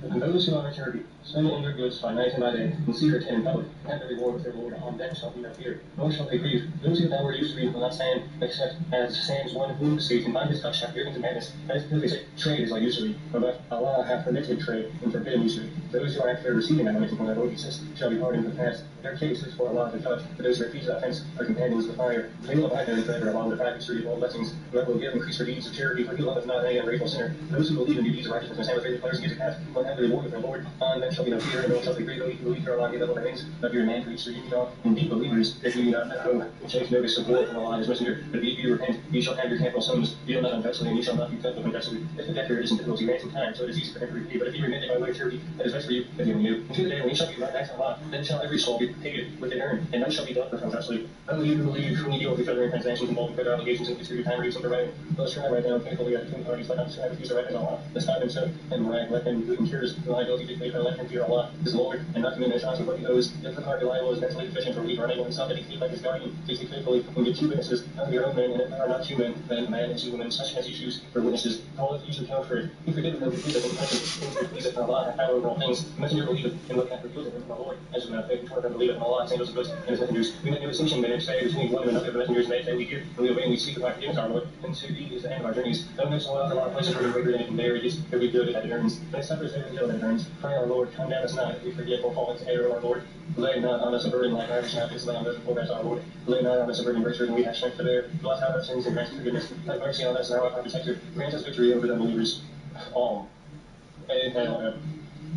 And those who honor charity, spend all their goods by night and by day, in secret and in public, and the reward of their Lord. On them shall be no fear, nor shall they grieve. Those who downward used to read will not stand, except as stands one whom the state, and by his touch hath driven to madness. That is because they say, trade is like usury, but Allah hath permitted trade, and forbidden usury. Those who are after receiving admonition from their Lord Jesus shall be hardened in the past. Their case is for Allah to judge, but those who repeat the offense are companions of the fire. They will abide therein forever along the path of history of all blessings. Whoever will give increase for deeds of charity, for he loveth not any ungrateful sinner. Those who believe in deeds of righteousness and stand with faithful players and give zakat will have the reward of their Lord. On them shall be no fear, and no one shall be grieved. He believe for Allah, give up all things. Let your man preach to you, indeed believers, if you do not know, take notice of war from Allah and his messenger. But if you repent, ye shall have your capital sums. Deal not unjustly, and ye shall not be cut with unjustly. If the debtor is in difficulty, ransom time, so it is easy for him to repay. But if you remit it by way of charity, that is best for you, that you knew. And to the day when ye shall be brought back to Allah, then shall every soul be paid with their earn, and none shall be dealt with unjustly. Only you who believe, when you deal with each other in transactions involving further obligations and consider your time reduced and providing. Let us try right now, faithfully between parties, let not strive with use the right as Allah. Let's not him so, and let him who incurs the liability dictate, and let him fear Allah, his Lord, and not commit missions with what he owes. If the part reliable is mentally deficient or weak or unable himself to dictate like his guardian, takes it faithfully, and get 2 witnesses, not your own men, and if there are not 2 men, then a man and 2 women, such as you choose for witnesses. All of you should count for it. He forgiveth and pleaseth and punisheth, pleaseth in Allah, hath power over all things. The messenger believeth in what hath revealed him from the Lord, as we have faith, toward them believeth in Allah, and angels of good, and his messengers. We make no distinction, but say between one and another, the messengers may say we hear, and we obey, and we seek our forgiveness, our Lord, and to thee is the end of our journeys. Though no soul out of our places where we greater than it can bear, it is that we good that it earns. But it suffers every ill that it earns. Pray our Lord, condemn us not, if we forget or fall into error, our Lord. Lay not on us a burden like ours, not this lay on those before us, our Lord. Lay not on us a burden greater than we have strength to bear. Blot out our sins and grant us forgiveness. Have mercy on us, and our protector. Grant us victory over the believers. All.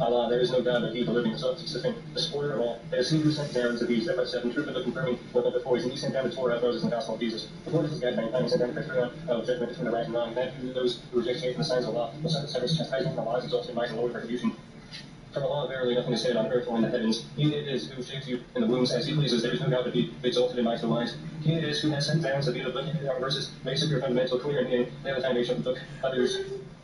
Allah, there is no God but He, the living, self-existing, the supporter of all. It is He who sent down to these, step by step, in truth and confirming what went before. And He sent down the Torah of Moses and the gospel of Jesus. The Lord is His guide, mankind, and sent down the picture of judgment between the right and wrong. That those who reject faith and the signs of Allah will suffer chastisement from Allah's exalted might and Lord retribution. From Allah, verily, nothing is hidden on earth or in the heavens. He it is who shapes you in the wombs as He pleases. There is no God but He, exalted in might and wise. He it is who has sent down to be the book into our verses, makes up your fundamental clear and meaning. They are the foundation of the book. Others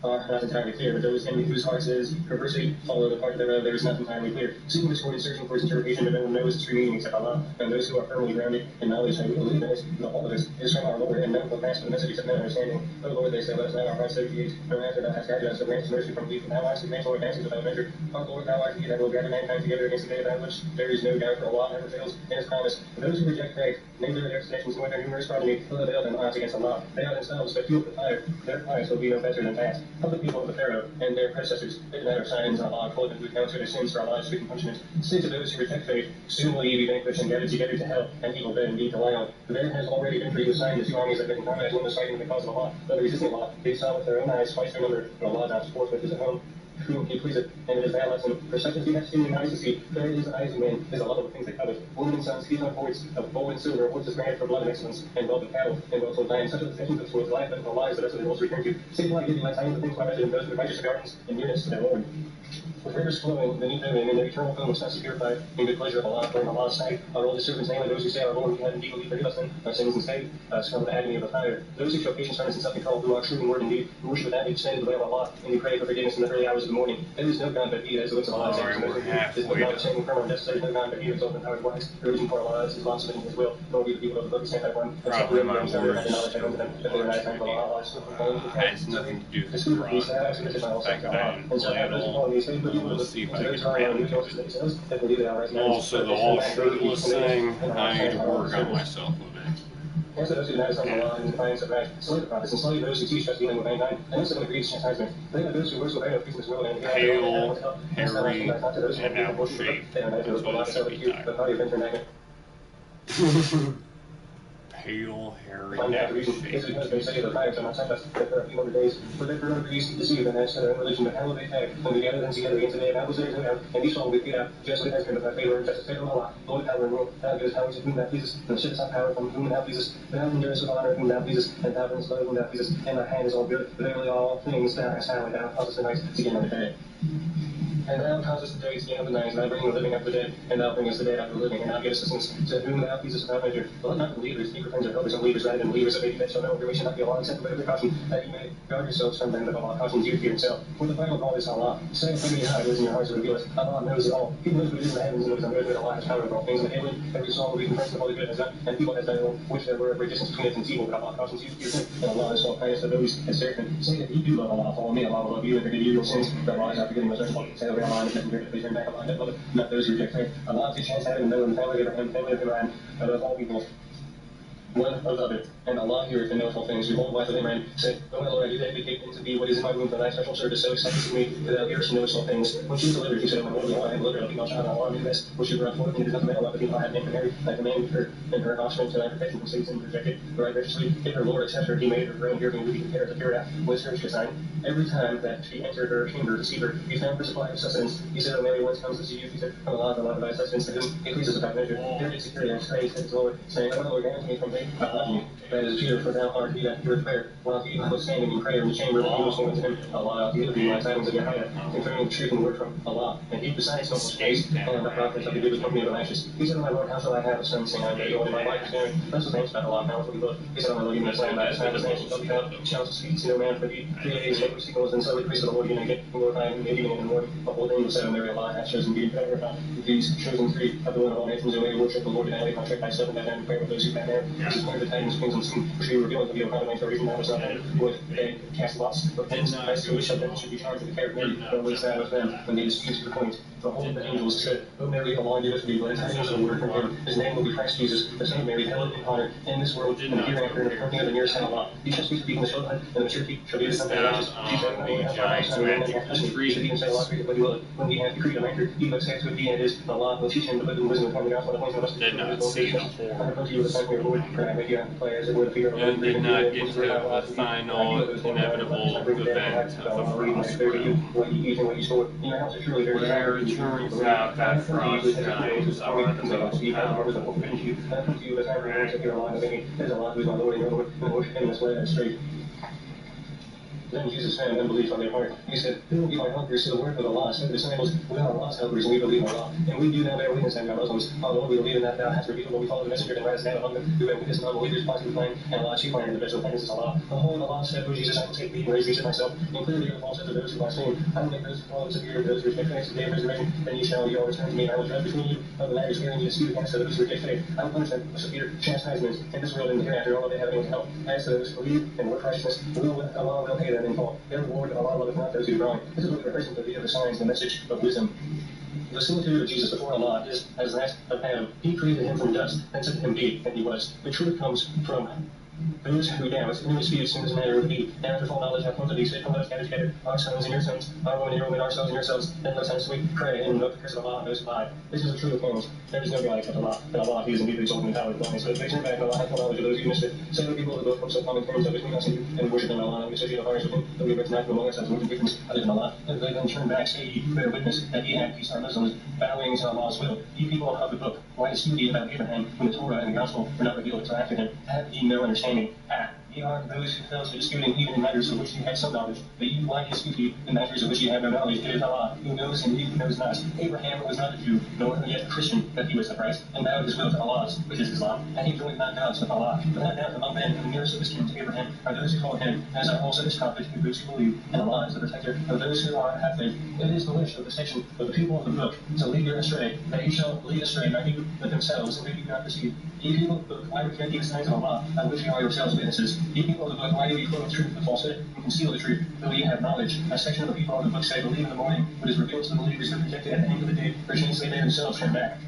are not entirely clear, but those in whose hearts is perversity follow the part thereof. There is not entirely clear. Seeking discord and searching for its interpretation, but no one knows its true meaning except Allah. And those who are firmly grounded in knowledge and believe in it, the whole of it is from our Lord, and none will pass the message except no understanding. O Lord, they say, let us now our hearts satiate. No after thou hast guided us, and grant us mercy from thee. Thou hast advanced our advances without measure. O Lord, thou art He that will gather mankind together against the day of thy which there is no doubt, for Allah never fails in His promise. And those who reject faith, neither their connections nor their numerous progeny will avail them odds against Allah. They are themselves but fuel for fire. Their pious will be no better than that. Of the people of the Pharaoh and their predecessors, they did not have signs, and Allah called them to account for their sins for Allah's strict punishment. Say to those who reject faith, soon will ye be vanquished and gathered together to hell, and evil bed indeed to lie on. There has already been for you a sign, the 2 armies that have been in combat, one was fighting in the cause of Allah, the other resisting Allah. They saw with their own eyes twice their number, but Allah not forthwith is at home. Whom He pleaseth, and it is that lesson. For such as He hath seen in eyes to see, for it is the eyes of men, is the love of the things they covet. Women and sons, He on boards of gold and silver, what's His granted for blood and excellence, and wealth of cattle, and wealth of land. Such are the things of the life and the lives the rest of the world return to. Save life, giving my time the things by measure, and those with righteous gardens, and nearness to their Lord. With rivers flowing beneath them, and in their eternal home, which must be purified, in good pleasure of Allah, for in Allah's sight, are all His servants, namely those who say, our Lord, we have indeed believed, forgive us then our sins and save us from the agony of the fire. Those who show patience, firmness, and self-control, who are true in word and deed, who worship without being extended the way of Allah, and who pray for forgiveness in the early hours of the morning. There is no God but He, as the lips of Allah Alright, we're halfway no God standing firm on death, there is no God but He, exalted and powered wise. The reason for Allah is His long submitting His will, nor be the people of the book, stand by one. Probably my words has nothing to do with the rod. The fact that I didn't play at all. We'll see if I can get around to it. Also, the whole shirtless thing, I need to work on myself a bit. Answer those who deny some Allah and defiance of right. Slay the prophets, and slay those who teach us dealing with mankind, and also agrees chastisement. They are those who worship the peace in this world, and Pale, hairy, and out of shape. That's what it should be tired. pale, hairy Find out neck the reason is shape. because they say the facts are not sent us that there are a few hundred days, but they for no reason deceive and that's in relation to how they act when we gather them together again today. That was there to have, and each one we get out just as it has been by favor and justice. Favor Allah, Lord, power and rule, thou givest powers to whom thou pleasest, and shouldest have power from whom thou pleasest. Thou endurest with honor whom thou pleasest, and thou bringest low whom thou pleasest, and thy hand is all good. Verily all things thou hast found, and thou causest the night to begin on the day. And thou causest the days to end of the night, and thou bring the living out of the dead, and thou bringest the dead out of the living, and thou givest assistance to whom thou pleasest without measure. But let not the believers be friends of helpers and believers rather than believers of faith that shall know your way shall not be allowed, except with every caution, that you may guard yourselves from them that Allah cautions you to fear himself. For the final call is Allah. Say from me high, in your hearts to reveal it. Allah knows it all. He knows what is in the heavens and what is on the earth, but Allah has power over all things. And heaven, every soul will be confessed of all the good has done, and people has done ill, which there were a great distance between it and evil, but Allah cautions you to fear him. And Allah is so kindness to those that serve him. Say that you do love Allah, follow me, Allah will love you, and forgive you your sins, that Allah is not forgetting those sins. Say that Allah is not forgetting. Turn back upon that mother, not those who reject faith. Allah teaches us having known the family of Abraham, family of Iran, of all people, one of the other, and Allah heareth and knoweth all things. Behold, wife of Imran, say, O my Lord, I do dedicate into thee what is in my womb for thy special service, so accept it to me, that thou hearest and knowest all things. When she was delivered, he said, O my Lord, I am delivered, I'll be my child, Allah do this, which she brought forth, and it is not the man, Allah, but I have named Mary, I command her and her offspring to thy protection from Satan, rejected, right graciously, if her Lord accept her, he made her grown, hearing, we compare the period with her sign. Every time that she entered her chamber to see her, he found her supply of sustenance. He said, O Mary, whence comes this to you? He said, from Allah, the Lord divides sustenance to whom he pleases without measure. There is security and praise to his Lord, saying, O my Lord, grant me from thee, I love you. That is Peter, for thou art he that heareth prayer, while he was standing in prayer in the chamber, he was going to him, Allah, give thee my tidings of your higher, confirming the truth and word from Allah. And he besides noble grace, and the prophet shall be given company of the righteous. He said, O my Lord, how shall I have a son, saying, I may go, and my wife is barren? Thus was thanks about Allah, now will be both. He said, O my Lord, give me a son, that is not his name, shall be found, shall speak to no man, but he 3 days, make sequels, and so we praise the Lord again, and glorify him, evening and in the morning. The whole thing was said, O Mary, Allah hath chosen thee, these chosen three of the one of all nations, and we worship the Lord, and I lay my check myself, and that hand prayer with those who back there. This is one of the tidings of kings and sin, which we reveal to be a common for reason that was not with they cast lots of things, as to which of them should be charged with the care of Mary, but was that of them when they disputed the point. The whole of the angels said, O Mary, Allah giveth thee blessed tidings of the word from him. His name will be Christ Jesus, the son of Mary, held in honor in this world, and hereafter in the coming of the nearest Allah. He shall speak to people in the children, and the maturity shall be the son of righteous. He shall when we have decreed a matter, he looks after thee, and it is Allah will teach him the wisdom and the gospel of the place of us. Did not see the whole. I come to you with the Son of Lord, and I make you play as it were the figure of And did not get to the final inevitable event of the cross. Where it turns out that frost giants are the most powerful people. Then Jesus found unbelief on their part. He said, who will be my helpers to the work of Allah? Said the disciples, we are Allah's helpers, and we believe in Allah. And we do now bear witness, and our Muslims, although we believe in that thou hast revealed, when we follow the messenger and rise down among them, who bear witness and unbelievers, positive plan, and Allah chief plan, and the best of plans is Allah. Behold, Allah said, O Jesus, I will take thee and raise thee to myself, and clearly the falsehood of those who blaspheme. I will make those who follow severe, those who reject faith, the day of resurrection, then ye shall all return to me, and I will judge between you of the matters wherein ye dispute against those who reject faith. I will punish them with severe chastisements in this world and hereafter, all of they have anyone to help. As to those who believe and work righteousness, Allah will pay them in full. Lord, Allah loveth not those who do wrong. This is what the person of the signs, the message of wisdom. The similitude of Jesus before Allah is as that of Adam. He created him from dust, and said to him be, and he was. The truth comes from those who doubt and dispute in this matter of be, and after full knowledge have come to these, come let us gather together, our sons and your sons, our women and your women, ourselves and yourselves, then let us we pray and invoke the curse of Allah and those who lie. This is the truth of things. There is no God except Allah, and Allah, he is indeed the exalted power of God. So if they turn back, and Allah hath full knowledge of those who missed it. Say to the people of the book, come so common terms of between us and you, and worship in Allah, and we associate our hearts with him, that we recognize among ourselves with difference other than Allah. And if they then turn back, say ye, bear witness that ye have peace, our Muslims, bowing to Allah's will. Ye people of the book, why dispute ye about Abraham, when the Torah and the gospel were not revealed until after him? Have ye no understanding? Ye are those who fell to disputing even in matters of which ye had some knowledge, but ye why dispute ye in matters of which ye have no knowledge? It is Allah who knows and he who knows not. Abraham was not a Jew, nor yet a Christian, but he was the Christ, and bowed his will to Allah's, which is Islam, and he joined not gods with Allah. But not doubt among men, and the nearest of his kin to Abraham are those who follow him, as are also his prophet, who those who believe, and Allah is the protector of those who have faith. It is the wish of the section of the people of the book to lead you astray, that ye shall lead astray, not you, but themselves, and they do not perceive. Ye people of the book, why reject ye the signs of Allah, of which ye are yourselves witnesses? Ye people of the book, why do ye clothe truth with falsehood, and conceal the truth, though ye have knowledge? A section of the people of the book say, believe in the morning, what is revealed to the believers, but rejected at the end of the day, perchance they themselves turn back.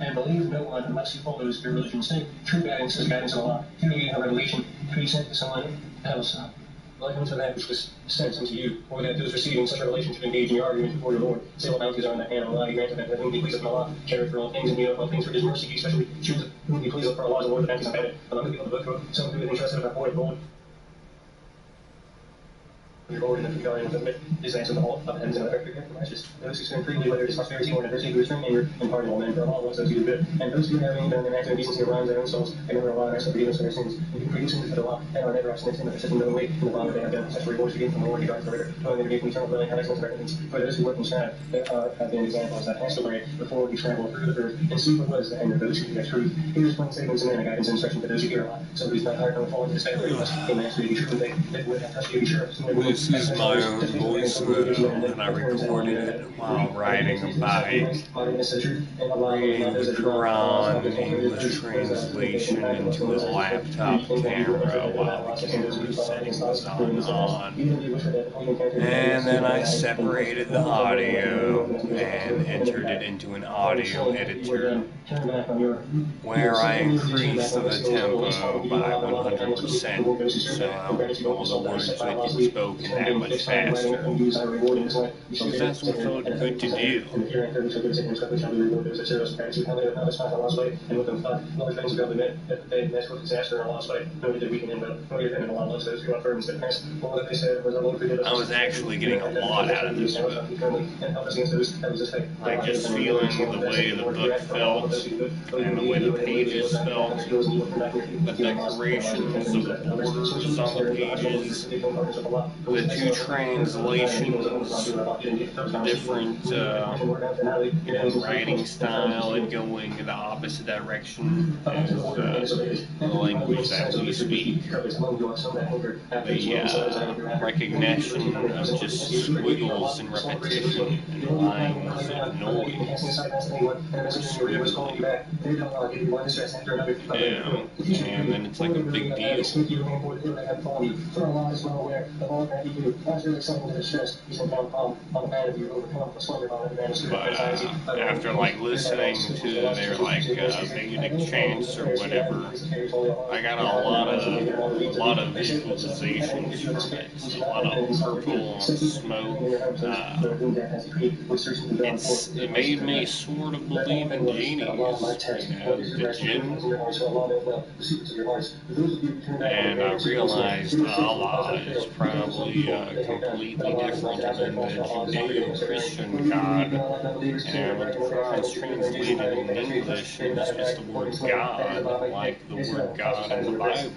And believe no one unless he follows your religion's sake. True guidance is guidance of Allah. Who ye a revelation, who he sent to someone else. Likewise for that which was sent unto you, or that those receiving such a relation to engage in your argument before your Lord, say what bounties are in that hand, and allow you granted that whom he pleaseth in Allah, careth for all things, and you know all things for his mercy, he especially chooseth whom he pleaseth for Allah's Lord, the bounties embedded among the people of the book, some who have entrusted with that void gold. Your Lord and the guardian of the wit is answered the whole of heavens and earth for righteous. Those who spend freely, whether it is prosperity or adversity, who restrain anger and pardon all men, for Allah wants those who do good. And those who having done their acts of decency around their own souls, and never Allah rest of forgiveness for their sins, and who producing the Allah, and are never abstinent in the system no way, in the bond they have done, such rewards to gain from the Lord regards forever, knowing that against eternal dwelling, excellence and recompense. For those who work in shad, there have been examples that passed away before we travel through the earth, and see what was the end of those who do truth. Here is plain statements and a guidance and instruction for those who hear Allah. So whose not heart don't fall into despair, but in the answer to be true, they would have touched you, be sure. This is my own voice memo, and I recorded it while riding a bike, reading the Quran English translation into a laptop camera while the camera setting was on. And then I separated the audio and entered it into an audio editor, where I increased the tempo by 100%, so all the words would get spoken that much faster, because that's what felt good to do. I was actually getting a lot out of this book, like just feeling the way the book felt, and the way the pages felt, the decorations of the borders on the pages, the two translations, different writing style, and going in the opposite direction as the language that we speak. The recognition of just squiggles and repetition and lines and noise and then it's like a big deal. But after like listening to their like Vedic chants or whatever, I got a lot of visualizations from it. A lot of purple smoke. It made me sort of believe in genies, the jinn. And I realized Allah is probably completely different than the Judeo-Christian God. And when the Quran's translated in English, and it's just the word God, like the word God in the Bible,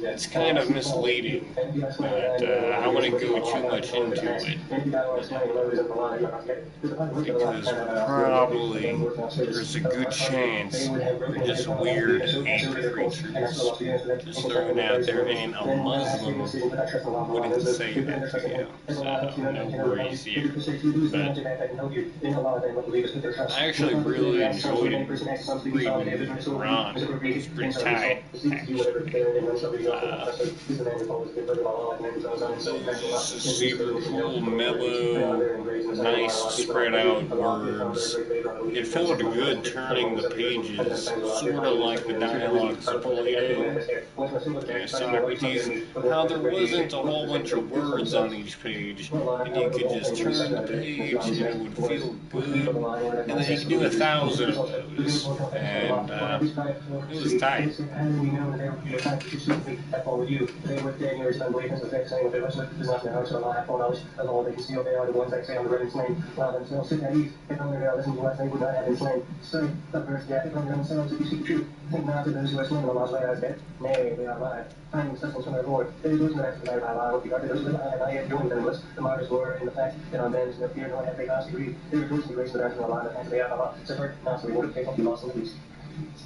it's kind of misleading. But I wouldn't go too much into it, because probably there's a good chance they're just weird ant creatures. Just throwing out there, and a Muslim wouldn't say that to you, so no worries here. But I actually really enjoyed reading the Quran. It was pretty tight, actually. Super cool, mellow, nice spread out words. It felt good turning the pages, sort of like the dialogues of Plato and Socrates, how there wasn't a whole bunch of words on each page, and you could just turn the page and it would feel good, and then you could do 1,000 of those, and it was tight. Finding sustenance from their Lord. They do not exercise Allah with regard to those who have not yet joined them with the martyrs were in the fact that on men is no fear, nor have they lost degree. They rejoice in the grace of the rest of Allah, and they have Allah. Separate not the reward of faith, lost in the least.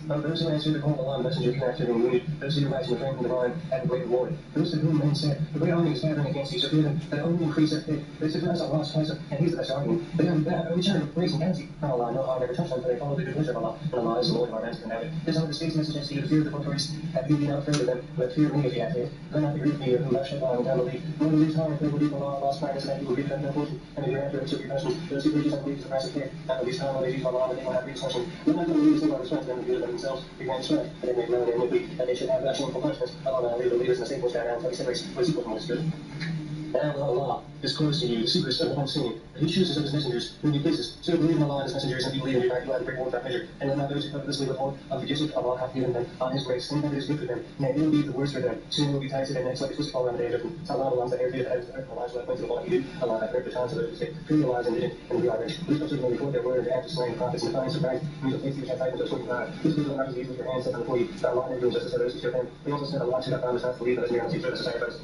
Those who answer the call of Allah, messenger came after them wounded. Those who rise in the frame of the divine have a great reward. Those to whom men said, the great army is gathering against you, so fear them, that only increase their faith. They surprise Allah's pleasure, and he's the best argument. They have that return of grace and bounty. From Allah, no harm ever touched them, for they follow the good pleasure of Allah, and Allah is the Lord of our bounty and habit. This other space message has to you, fear the contraries. Have you been not afraid of them, but fear me if you have faith. Do not be grieved me, whom thou shalt not down believe. Nor believe harm if they believe Allah, Allah's kindness, and you will give them no portion, and the hereafter shall be punishment. Those who preach and believe the price of faith, not believe harm, will they use Allah, but they will have real discussion. Do not believe the single response, and view of themselves, began to sweat, and they make known iniquity, that they should have rational compulsions, along with the believers in the state which down 26 was equal to most good. Now the law is closed to you, the secrets of the unseen. He chooses of his messengers, whom he pleases. So believe in Allah and his messengers, and if you believe in your fact, you have to break without measure. And let not those who covetously withhold of the gifts of Allah have given them on his grace, and that it is good for them. Nay, it will be the worst for them. Soon will be tied to their necks like a twisted call around the day of judgment. So Allah belongs to every of the earth, and Allah is well acquainted with all he did. Allah hath heard the times of those who say, truly lies and didn't, and we are rich. Please also know before their word and after slaying prophets and defiance of right, and the faith which hath tightened to 25. Please do not use with your hands set before you. That Allah may do justice to those who serve him. He also said Allah should have found us not to believe that as mere unto service of sacrifice.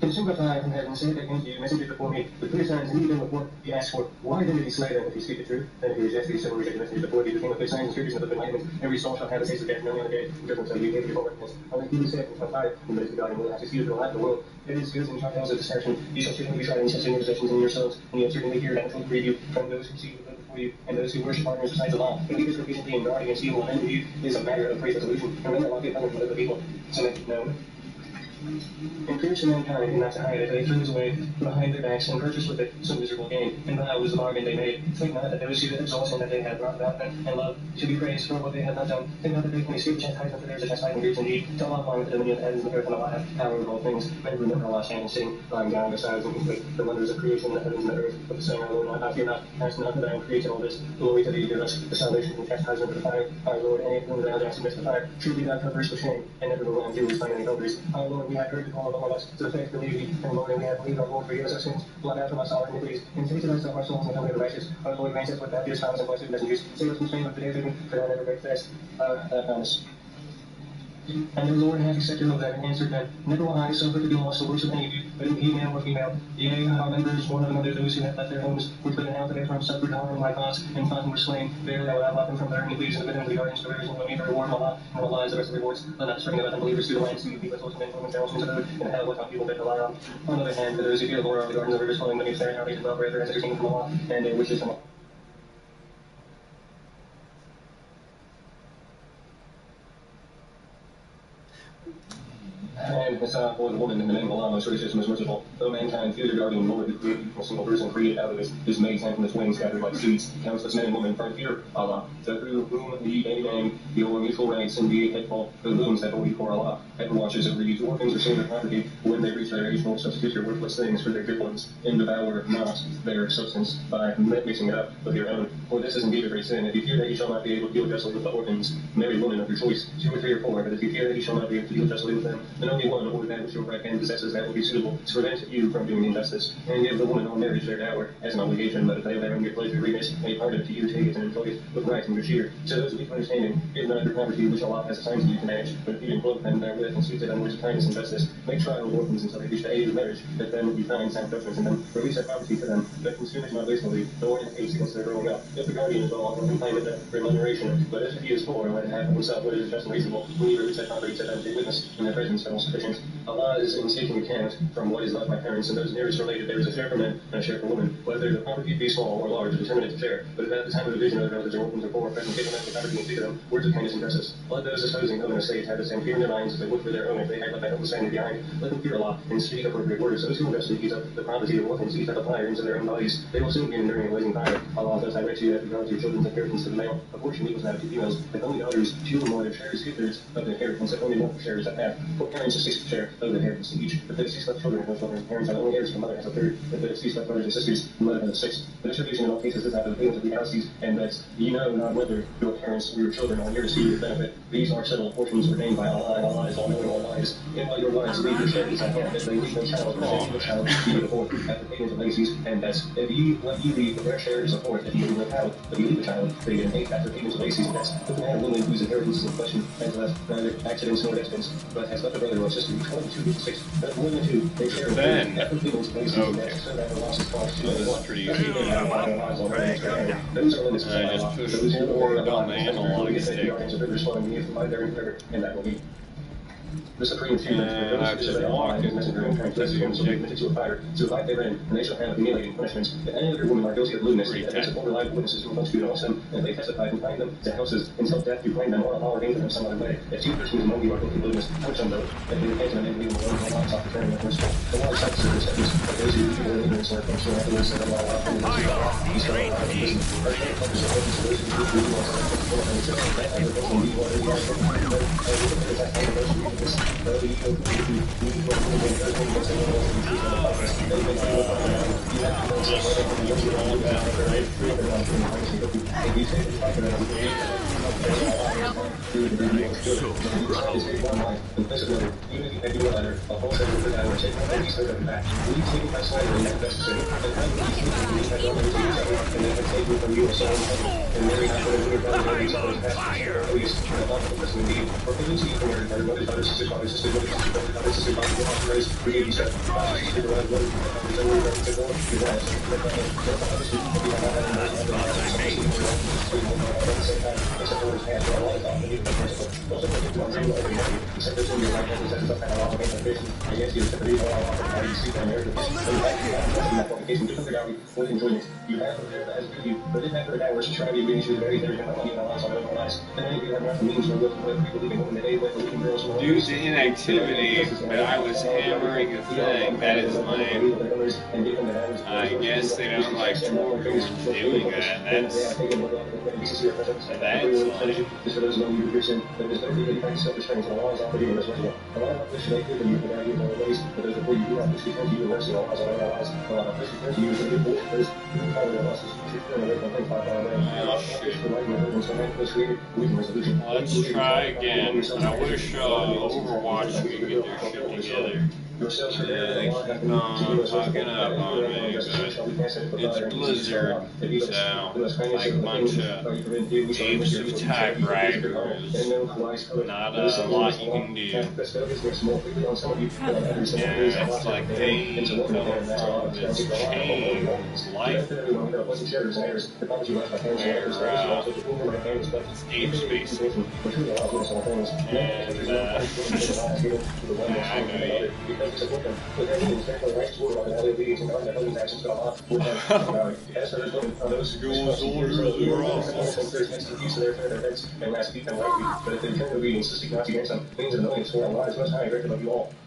And sympathize from heaven, say against you, messengers before me, with clear signs, and even with what he asked for. Why then did he slay them if he speak the truth? Then if he rejects these several rejected messengers before thee, the king of clear signs and scriptures of the enlightenment, every soul shall have a taste of death, and only on the day of judgment shall you be before witness. Only he said, and five, and those who God and will have succeeded in the life of the world. It is good in trials of deception. You shall certainly be tried in such in your possessions in yourselves, and you have certainly heard and will grieve you from those who see the good before you, and those who worship partners besides Allah. But because patiently and guard against evil and envy is a matter of great resolution, and when Allah give punishment of the people, so make it known. And preach to mankind and not to hide it, they threw his away behind their backs and purchased with it some miserable gain. And that was the bargain they made. Think not that those who exalt him that they had brought about them and love should be praised for what they had not done. Think not that they can escape the chastisement for theirs, the chastisement griefs indeed. Tell Allah with the dominion of the heavens and the earth and Allah hath power over all things. Men remember Allah standing, sitting, lying down, besides and complete the wonders of creation, the heavens and the earth. But the saying, our Lord, I fear not, ask not that I am created all this. Glory to thee, give us the salvation from chastisement of the fire. Our Lord, any of whom thou dost submit to the fire, truly thou covers with shame, and never will undo his find any helpers. Our Lord, we have heard the call of Allah to the faith believe thee, and Lord, and we have believed our Lord, forgive us our sins, blot out from us all our iniquities, and take to thyself our souls and come to the righteous. Our Lord, grant us what thou dearest promise and blessed messengers. Save us from shame of the day of judgment, for thou never break fast that promise. And the Lord hath accepted of them and answered them, never will I suffer to be lost the works of any of you, but in he male or female. Yea, our members, one of another, those who have left their homes, were put out therefrom, suffered harm in my cause, and found and were slain. Verily I will outlock them from their iniquities, and forbid them to go into the rivers, and will meet the reward of Allah, and will lies the rest of the rewards. Let not spring about unbelievers through the land, so you be but told to men from themselves into the road, and hell without people that rely on. On the other hand, for those who fear the Lord are the gardens of rivers flowing beneath their, and how they dwell forever as their kingdom from Allah, and their wishes from Allah. And Messiah for the woman in the name of Allah, most gracious, most merciful. Though mankind fear their guardian Lord, who created you from a single person, created out of his made sand from the twins, scattered like seeds, countless men and women, from fear Allah. So through whom ye may name your mutual rights and be hateful, the wombs that hold you for Allah. Ever watches over you, orphans or sold their property, when they reach their age, will substitute your worthless things for their good ones, and devour not their substance by mixing it up with your own. For this is indeed a great sin. If you fear that you shall not be able to deal justly with the orphans, marry women of your choice, 2 or 3 or 4. But if you fear that you shall not be able to deal justly with them, then only one, or that which your right hand possesses, that will be suitable to prevent you from doing injustice, and give the woman on marriage their dower as an obligation. But if they therein get pleasure, remit a part of it to you, take it and enjoy it with right and good cheer. So those of weak understanding, give not your property which Allah has assigned to you to manage, but feed and clothe them therewith, and speak to them words of kindness and justice. Make trial of orphans until they reach the age of marriage, that then you find sound judgments in them. Release that property to them, but consume it not wastefully, nor in haste against their growing up. If the guardian is well, confine it to remuneration, but if he is poor, let it have himself what is just and reasonable. When you release that property to them, take witness in their presence that will sufficient. Allah is in taking account from what is left by parents, and those nearest related, there is a share for men and a share for women. Whether the property be small or large, determine it to share. But if at the time of division of the relatives or orphans or poor, present give them the property and speak to them words of kindness and justice. Let those disposing of an estate have the same fear in their minds as they would for their own if they had left that understanding behind. Let them fear Allah and speak appropriate words. Those who invest eat up the property of orphans, eat up the fire into their own bodies. They will soon be enduring a blazing fire. Allah does direct you that regards your children's inheritance to the male. A portion equals that of 2 females. If only daughters, 2 or more their shares, 2/3 of the inheritance. If only more shares at half. For parents, a 6th share of the inheritance to each. If there is 6 left children, no children, parents are the only heirs, the mother has a 1/3. If there is 6 left brothers and sisters, the mother has a 1/6. The distribution in all cases is after the feelings of legalities, and that ye know not whether your parents or your children are here to see your benefit. These are settled portions ordained by Allah, and Allah is all knowing, all wise. And while your wives leave your shares at hand, if they leave no child, present the child to be before at the payment of legacies, and that if ye what ye leave their shares of forth, if ye leave a child, if ye leave a child, they get an 8 after payment of legacies, and that's if the man or woman whose inheritance is in question has left neither accidents nor accidents, but has left a brother or sister, 22 to 6, but more than 2, they share Then, after payment of legacies, and that's so that the loss is caused to that's pretty easy. Those are limits of I just push forward on the analog stick. And that will be the supreme And I've just walked into the submitted to a fire, to a life therein, and they shall have humiliating punishments. If any other woman are guilty of lewdness, the evidence of all reliable witnesses who must be amongst them, and if they testify, confine them to houses until death do claim them, or Allah ordain them some other way. If 2 persons among you are guilty of lewdness, punish them both. If they repent them and leave them alone, Allah stops returning their mercy. The law is such a sentence, but those who do in ignorance and are punished afterwards, that Allah Due to inactivity, but I was hammering a thing. That is lame. I guess they don't like George doing that. That's lame. Let's try again. I wish Overwatch could get their shit together. Yeah, they keep on fucking up on me, but it's Blizzard, so like a bunch of apes with typewriters. Not a lot you can do. Yeah, it's like they come from this chain, this life where it's ape space. And I know you.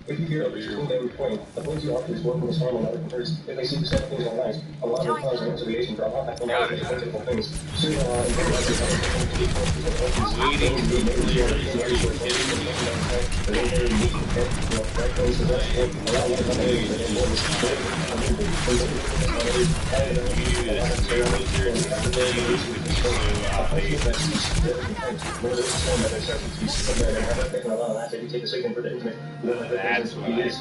If you hear of your school name recording, the police officers working with harm on other computers, if they see the same things online, a lot of times an observation for a lot of political things. Soon, That's what I get.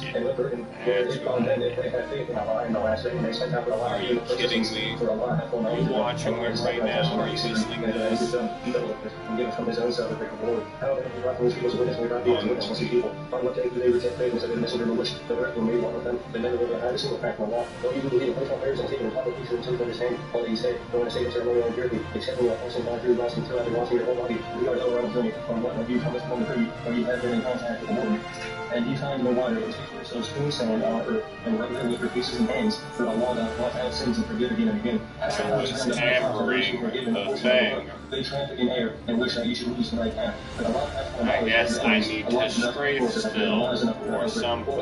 Are you kidding me? Are you watching me right now? Are you listening to this? And you find no water, it's yourself spoon sand on earth, and rub them with your faces and hands, for the law doth blot out sins and forgive again and again. I was hammering the thing. They traffic in air, and wish that you should lose the right path. I guess I need to strafe still, or something.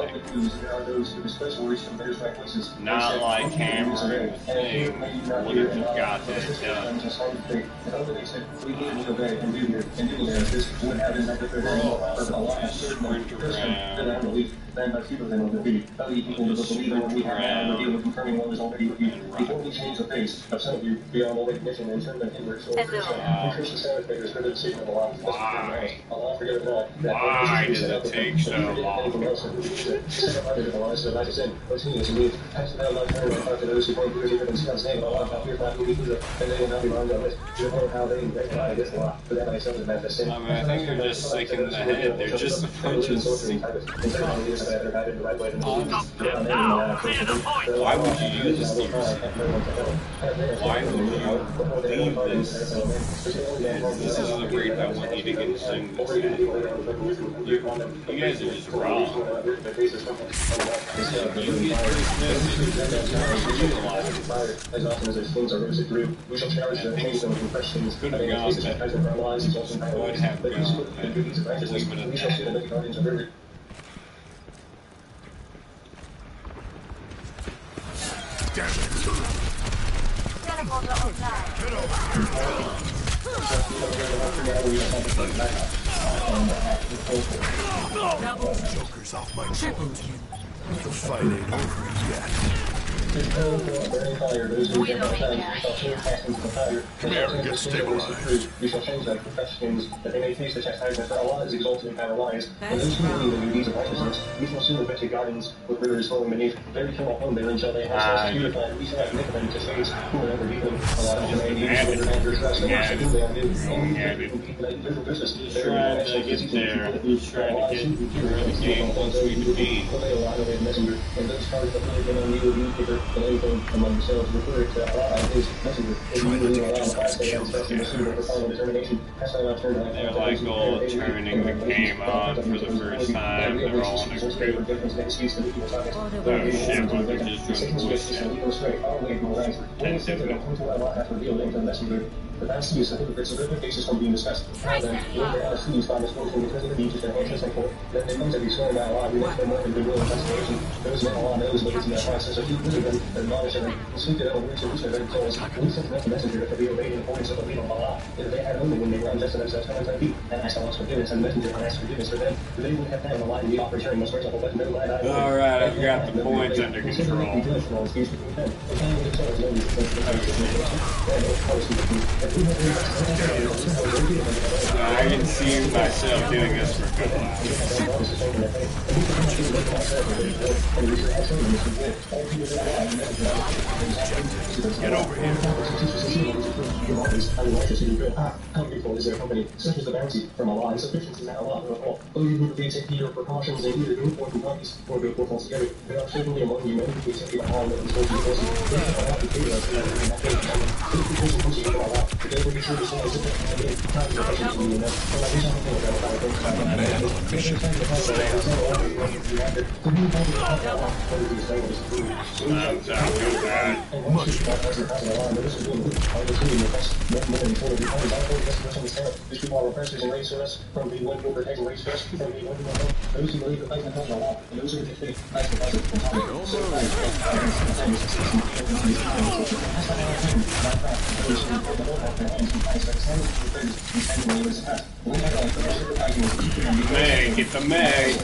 Not like hammering the thing would have just got that done. Sprint around. Then a few of them will be other people will believe in what we have deal with confirming what was already with you. Before we change the face of some of you beyond all recognition and turn them inward so Christian Sabbath makers for the decision of Allah. Allah forgive it all. Why does it take so long? I think they're just sick in the head. They're just a bunch of sick. Why would you use this? Why would you leave this? This is the rate I want you to consume this at. You guys are just wrong. You get this message, utilize it. I think could have gone better. Would have gone better. Leave it at that. Damn it. Joker's off my triple. The fight ain't over yet. Come here, get stabilized. We shall change their professions, that they may face the chastisement for our lives exalted and paralyzed. And those who believe in the deeds of righteousness, we shall soon enter gardens with rivers flowing beneath. Very come home, therein shall they have purified. We shall have nicotine to shades, who will ever beat them. A lot of humanity, who will remain for trust, and watch the good they are new. And people that do Christmas, Trying to get there. Trying to get through the game once we defeat. And those cards that really been on you, newspaper, and anything among yourselves, refer to Allah as his messenger. Try not to get yourselves killed out there. They're like all turning the game on for the first time. They're all in a group. Oh shit, but they're just doing bullshit. The vast use of hypocrites of different cases from being discussed. Then, when they are seized by misfortune because of the deeds which their hands have for, then they come to be sworn by Allah, who makes them more than goodwill and consolation. Those men Allah knows what is in their hearts, so he visit them, admonish them, speak to them of which their very souls. We sent them a messenger to be obeyed in accordance with the will of Allah. If they had only when they were unjust to themselves times and feet, and asked Allah's forgiveness, and the messenger and asked forgiveness for them, they would have found Allah to be offering most merciful, but no light. Alright, I've got the points under control. I can see myself doing this for a good while. Get over here. How beautiful is their company? Such is the bounty from Allah, and sufficiency that Allah will all. Oh, you who take heed of precautions and either group or parties, or go for false together. There are certainly among you many who take the harm that is told you forces. They have Allah to pay us, and that they can. If the person comes to you from Allah, therefore be sure to say, is it that times are precious to you enough? And I do something about it. Man on a mission. I'm down with that. Much better. These people are oppressors and racists from the one who protect and racists from the one who those who believe the faith and touch Allah, and those who take faith, Christ and Meg, get the Meg.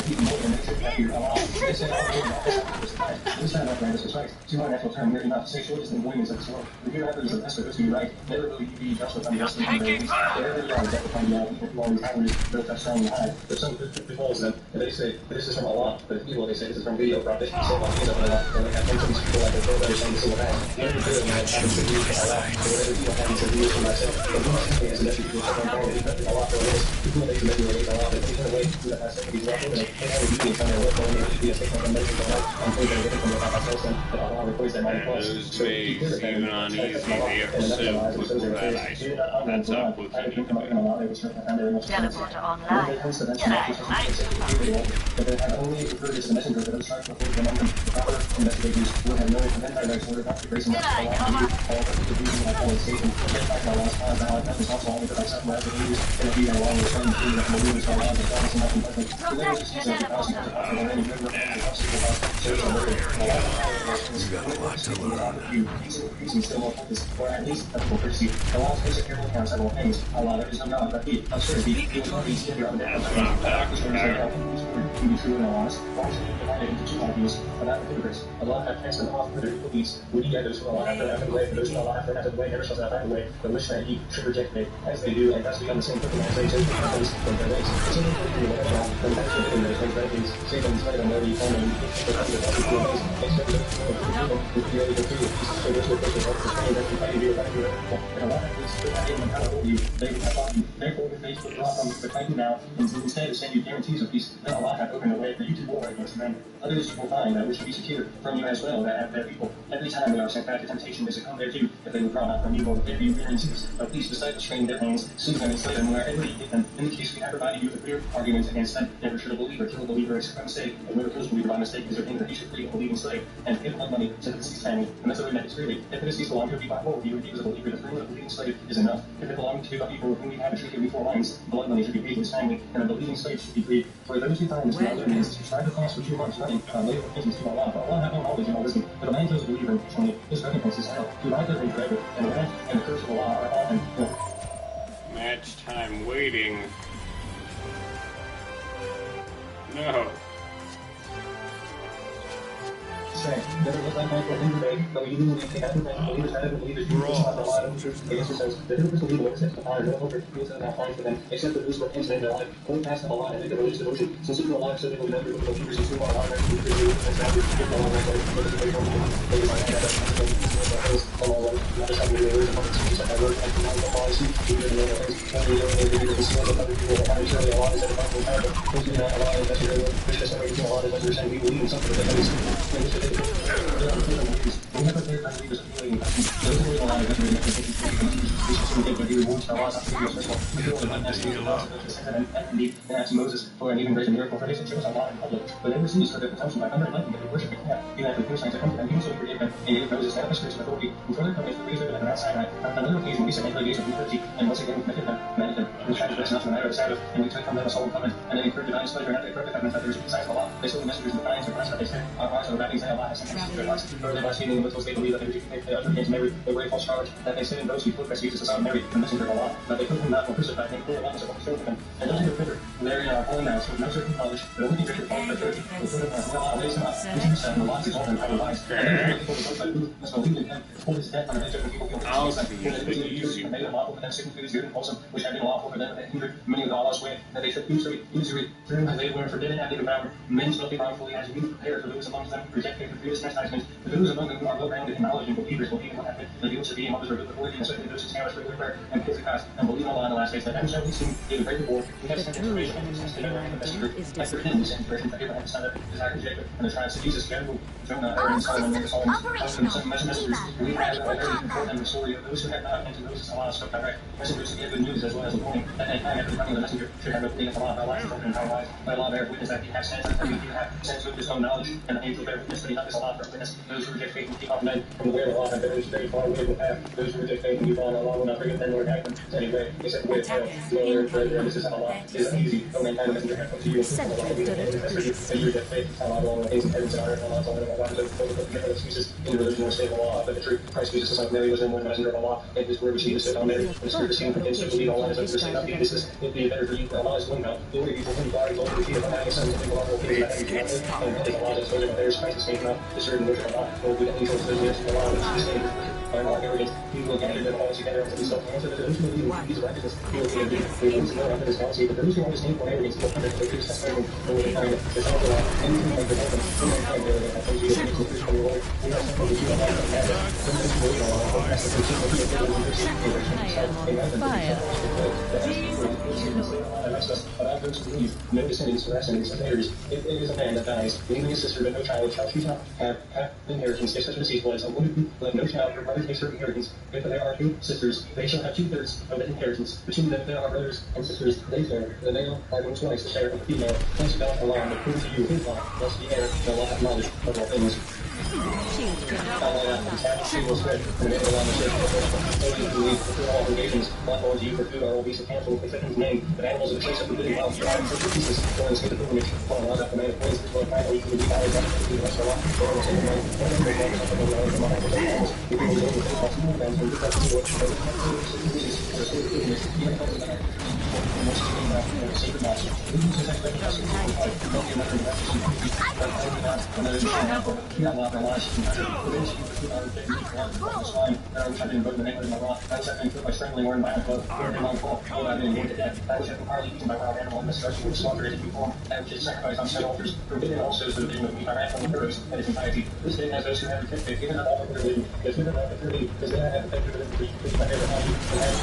Supernatural term here enough to say short is the avoidance of this world. The hereafter is the best of those who be right. Never will you be just with them. Wherever you are, that will find you out. People always have those that strong high. But some befalls them, and they say, this is from Allah. But evil, they say, this is from video prophet. They say, Allah, and they have mentions people like their brothers on the single hand. Whatever good and happens to be for Allah, or whatever evil happens to be for myself. But who has something as a message to someone wrong, they cut Allah for this. People they commit to relate Allah, but they turn away from the past and be dropped over. They have a meeting from their work, and they be a statement of message on life. I'm told they're getting from the past also, that Allah records that mighty cross. Those makes even on easy, they have to sit with that ice. That's up with anything. Teleporter online. But they have only referred to the messenger that instructs before the moment. The proper investigators would have known from that direction word about the grace and all the reason I call it Satan. Get back to Allah's cause, Allah has also only for thyself and the believers, and if you are long return to the believers for Allah, the promise and nothing perfect. The way is to see that the cause of any good work and the obstacle cause. So it's a word. You got a lot to learn. Increasing still more focus, or at least ethical courtesy. Allah's takes a careful account of several things. Allah, there is no God but He. Of certainty, He will not be seen here on the earth. Be true and honest. Why should He divide it into two ideas about the hypocrites? Allah hath cast them off for their evil deeds. Would He gather those who Allah hath turned out of the way, for those who Allah hath turned out of the way, never shall not out of the way, but wish that He should reject me, as they do, and thus become the same crooked as they take the heavens from their ways. So they put you in the wrong, from the heavens within those things renegades, save them in spite of them wherever you find them, and you can put them to the ways, expect them to people who can really go through the peace, so those who are close to God, to Spain, that can fight you, fight you, and Allah hath put that in and out of you, they have fought you. Therefore, if they put God from the fight you now, and instead of send you guarantees of peace, then Allah hath opened the way for you to war against them. Others you will find that wish to be secure from you as well, that have their people. Every time they are sent back to temptation, they succumb thereto, if they withdraw not from you, or if you guarantees of peace beside the strain their hands, seize them and slay them wherever you get them. In the case we have provided you with clear arguments against them, never should a believer kill a believer except by mistake, and whoever kills a believer by mistake is ordained that he should free a believing slave, and give one money to the deceased family, and that's the way that it's freely. If the deceased belong to a people, he receives a believer the free blood of a bleeding slave is enough. If it belonged to a people whom we have treated before lines, blood money should be paid to his family, and a bleeding slave should be freed. For those who find this in other means, strive to fast for 2 months running, lay repentance to Allah, for Allah have no knowledge and no wisdom. But a man kills a believer intentionally, his recompense is hell. Do not live in forever, and the wrath and the curse of Allah are on him. Match time waiting. No. Say, never was that night within the day, though you believe they have to thank believers have and believers do not the lot of the answer says, the who believe what accepts the power no longer feels that not fine for them, except the who's repentance in their life, hold fast to Allah and make a religious devotion, since you are alive so they will never be believers who are alive and who do and after to give Allah right, but it's a very wrong they might have that Allah not as having the words of the that word and not the policy, even in the things, only the skill of other people that are surely Allah is at the powerful power, but do not allow that you will, which is something Allah is understanding we believe in something that is we have a very unbelievers feeling those who are alive and he rewards Allah we feel the goodness of Allah and indeed asked Moses for an even greater miracle for this and shows Allah in public. But they received for their consumption by thunder and lightning that they worship and even after the signs that come to them, he also forgave them and gave Moses manifest spiritual authority. And further from his ways over them at Sinai. On another occasion we sent into the gates of liberty and once again we committed them, commanded them, and transgressed not to the matter of the Sabbath, and we took from them a solemn covenant, and then incurred divine displeasure and after they broke the covenant that there was besides Allah. They sold the messengers and the signs and blessed what they said. Our hearts are the wrappings that Allah has sent us to their hearts. Further blaspheming the they believe that they uttered against Mary, they were a false charge, that they said in those who put Christ Jesus the son of Mary, the messenger of Allah, that they put him not or crucified him, clear lines of what showed them. And those who were bitter, therein are holy now, with no certain knowledge, but only greater fault for church, the foot of Allah raised him up, into the sun, and the lots exalt him, how wise. And then people who by who must believe in him, hold his death on the edge of the people, and made them lawful for them, sick and food is good and wholesome, which had been lawful for them, that hindered many of Allah's way, that they should usury, through as they were forbidden and they devoured. Men smoking wrongfully as you prepare for those amongst them who reject faith with grievous chastisement, but those among them who are well-grounded in knowledge and believers will be in what happened, that you should be in what was revealed before thee, and certainly those who stand with regular prayer and Pentecost, and believe in Allah in the last days, that them shall we soon give a great reward. We have sent information and sent to Abraham the messenger, after him we sent information to Abraham the son of Isaac and Jacob, and the tribes of Jesus, Jacob, Jonah, Aaron, Solomon, and Solomon, messengers. We have already before them the story of those who have not, and to those Allah spoke direct. Messengers to give good news as well as a warning, that any time after the coming of the messenger should have obeyed Allah, our lives is open and our lives. By Allah bear witness that he has sent, and he have sent with his own knowledge, and the angel bear witness that he not is Allah for witness. Those who reject faith will keep off men from the way of Allah, and those very far away will have. Those who reject faith and keep on Allah will not bring them nor guide them to any way, except the way of hell. Lower and this is how Allah is uneasy. O mankind, the messenger hath come to you, and Allah will be the answer for you, and you reject faith. Allah will all the things in heavens and earth, Allah is all in Allah, no excuses in the religion or state of Allah, but the truth. Christ Jesus, the son of Mary, was the one messenger of Allah, and his word which he bestowed on Mary, and the spirit came from him, so believe Allah is under the same of this is it be better for you, Allah is one God. The only people who are going to be the having sons of Allah will be that and Allah is chosen, but there is Christ is name, not the certain worship of Allah, will be the angels of the years of Allah, which is named. By all arrogance, he will gather them all together unto himself, and answer that those who believe in his righteousness, he will be indeed. They will know after his policy, but those who are disdainful and arrogant will come to the truth, and will be kind. The son of Allah, anything like the heaven, who mankind there, and comes to you, and will preach from the Lord. We have sent from the Jew of Allah, and have it. From those who believe in Allah, and ask the person who is able to receive the Lord, but of those who believe, no descendants or ascendants of heirs. If it is a man that dies, leaving a sister but no child, shall she not have half the inheritance, if such a deceased was, and woman who left no child, her brother takes her inheritance. If there are 2 sisters, they shall have 2/3 of the inheritance. Between them there are brothers and sisters, they share. The male having twice the share of the female. Hence God Allah will prove to you his law, lest the heir shall not have knowledge of all things. She will spread, and they will on the surface. Those who believe through all obligations, not going to you for food are all beasts of cancel, except in his name. But animals of the place of the living wild, drive and take pieces, going to escape the pilgrimage. While Allah that command of points, which will finally equally be valid, that will be the rest of Allah. They will take the man, and then they will not have the Lord of Allah, the animals. If you will go with the possible plans, and look at the Lord, and look at the pieces, for the pilgrimage, even if it's not sacred mass. We use this expected us to be able to help you under the rest of the and there is a example, Allah our lives, and for those who are taking this line, which have been broken the name of Allah, that which have been killed by strangling or in violent blow, or in long fall, or have been wounded to death, that which have been hardly eaten by wild animal, and destruction which slaughtered in form, that which is sacrificed on set altars, forbidden also so the vision of meat by wrath on the heroes and his entirety. This day has those who have rejected faith, given up all of their religion, because given up their religion, because they have affected the religion, by their body, and have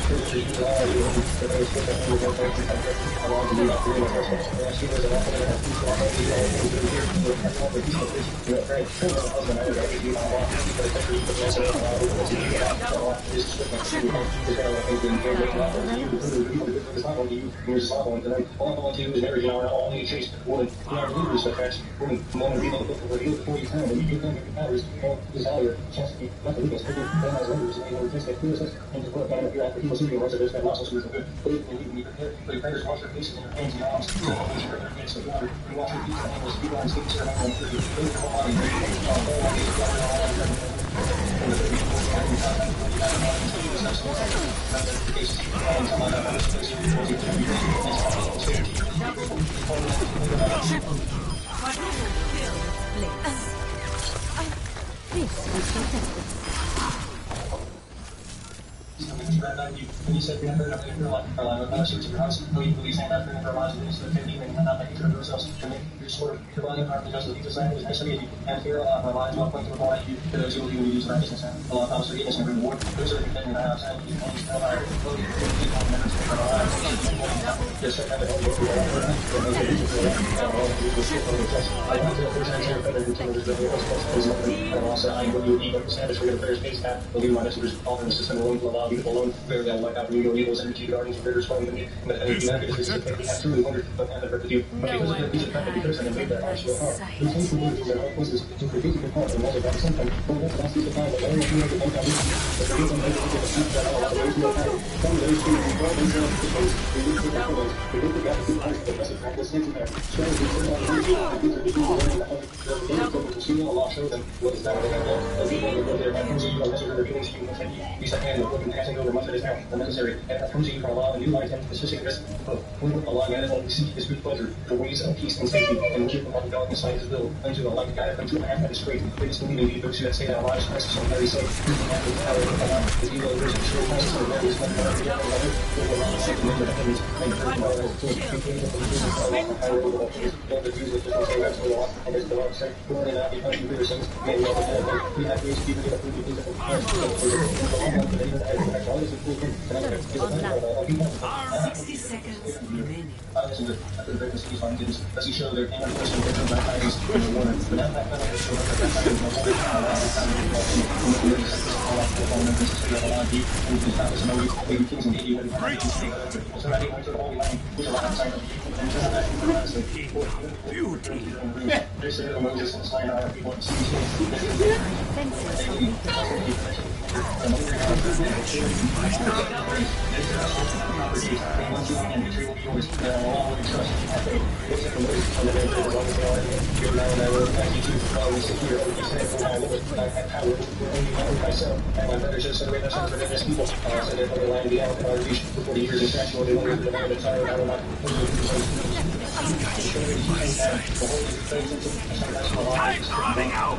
When you said we never enough for like another series of your house, we believe saying that for a lot of things that can be and not making sure of ourselves to make your sort of your body part because of the Jesus language nice to meet you. And here our lives will point to apply you to those who will use righteousness and a lot of times forgiveness and reward. Those are the things that I have said you can tell our ability to keep on members of our lives. Just so kind of over I want to present here better than some of the and also I will do evil status for your players face that will do my messengers all in the system alone to allow people alone very well like out new evils and two guardians and biggers from me but I do not because this is I truly wondered what happened with you but because of the fact that because I made that actual harm we tend to believe that all causes to create the part and all of that sometimes well that's the time that I don't know if you have the one time but the reason I don't get the feet that all of those will have some of those who involve themselves to face we look for the feelings we look for the eyes of the best of practice into there so we turn on the these are the people see a lot show them what is that the people who go there and comes you unless you're doing you can you start hand looking passing over much of this now unnecessary and that comes you from a lot of new lines and specific risk of along at it we seek his good pleasure for ways of peace and safety and worship of God and science will unto a like God unto a half that is great it is believing you those who that say that our lives Christ is so very safe is evil and there's a sure place so there is nothing other than other will allow us to remember the heavens and the first part of the king of the Jesus don't refuse it just say that's the law and as the Lord said who may not be punished for your sins may we all be dead we have ways to be able to prove the things that we can Our 60 seconds remaining. I listen to the greatest peace on kids as you show their inner person in terms of values in the water but that kind of show that that kind of Time's running out!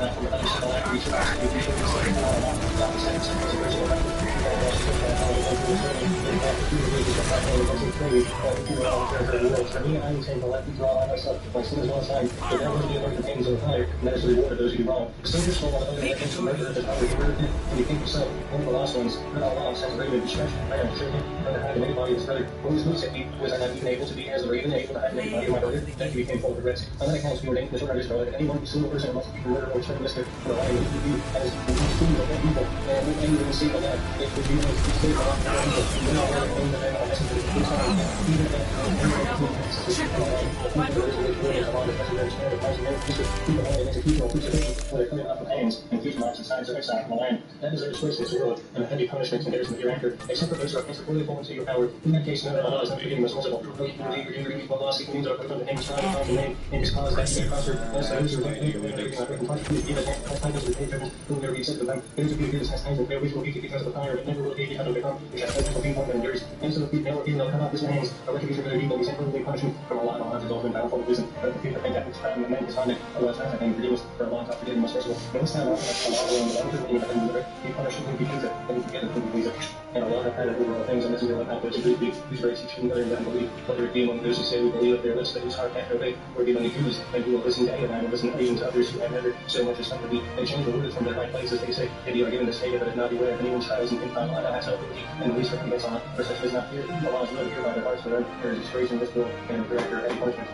That is a disgrace to rule, and a heavy punishment and there's hereafter, except for those who are principally fall into your power. In that case, no, Allah is not forgiving responsible. For you believe your degree, Allah seeking to put the name of God, the name, and his cause that may prosper. As those who are everything I reckon contribute, even as time is the pain who never accept of them. Those who do this has times of failures will be because of the fire, but never will be because of the come, which has times will be more than yours. And so the people will come out this hands, a recognition of their evil, we send them punishment from Allah, and Allah has always been bound for the wisdom. But the people think that it's found in the man is found it, Allah has found it, and forgiveness for a long time, forgiven most merciful. But this time, Allah will be punished and be pleased and forget it, and Allah kind of overall things, and this is what happens. These races shouldn't let them believe, whether it be among those who say we believe their lips, but whose heart can't obey, or it be among the Jews, and who will listen to Abraham and listen even to others who have never so much as come to be. They change the words from their right places. They say, if you are given this data, but if not beware, if anyone's tries and think not Allah has no ability, and the least recompense on it, for such does not fear. Allah's will here by their hearts for them, there is disgrace in this world, and the director of any punishment.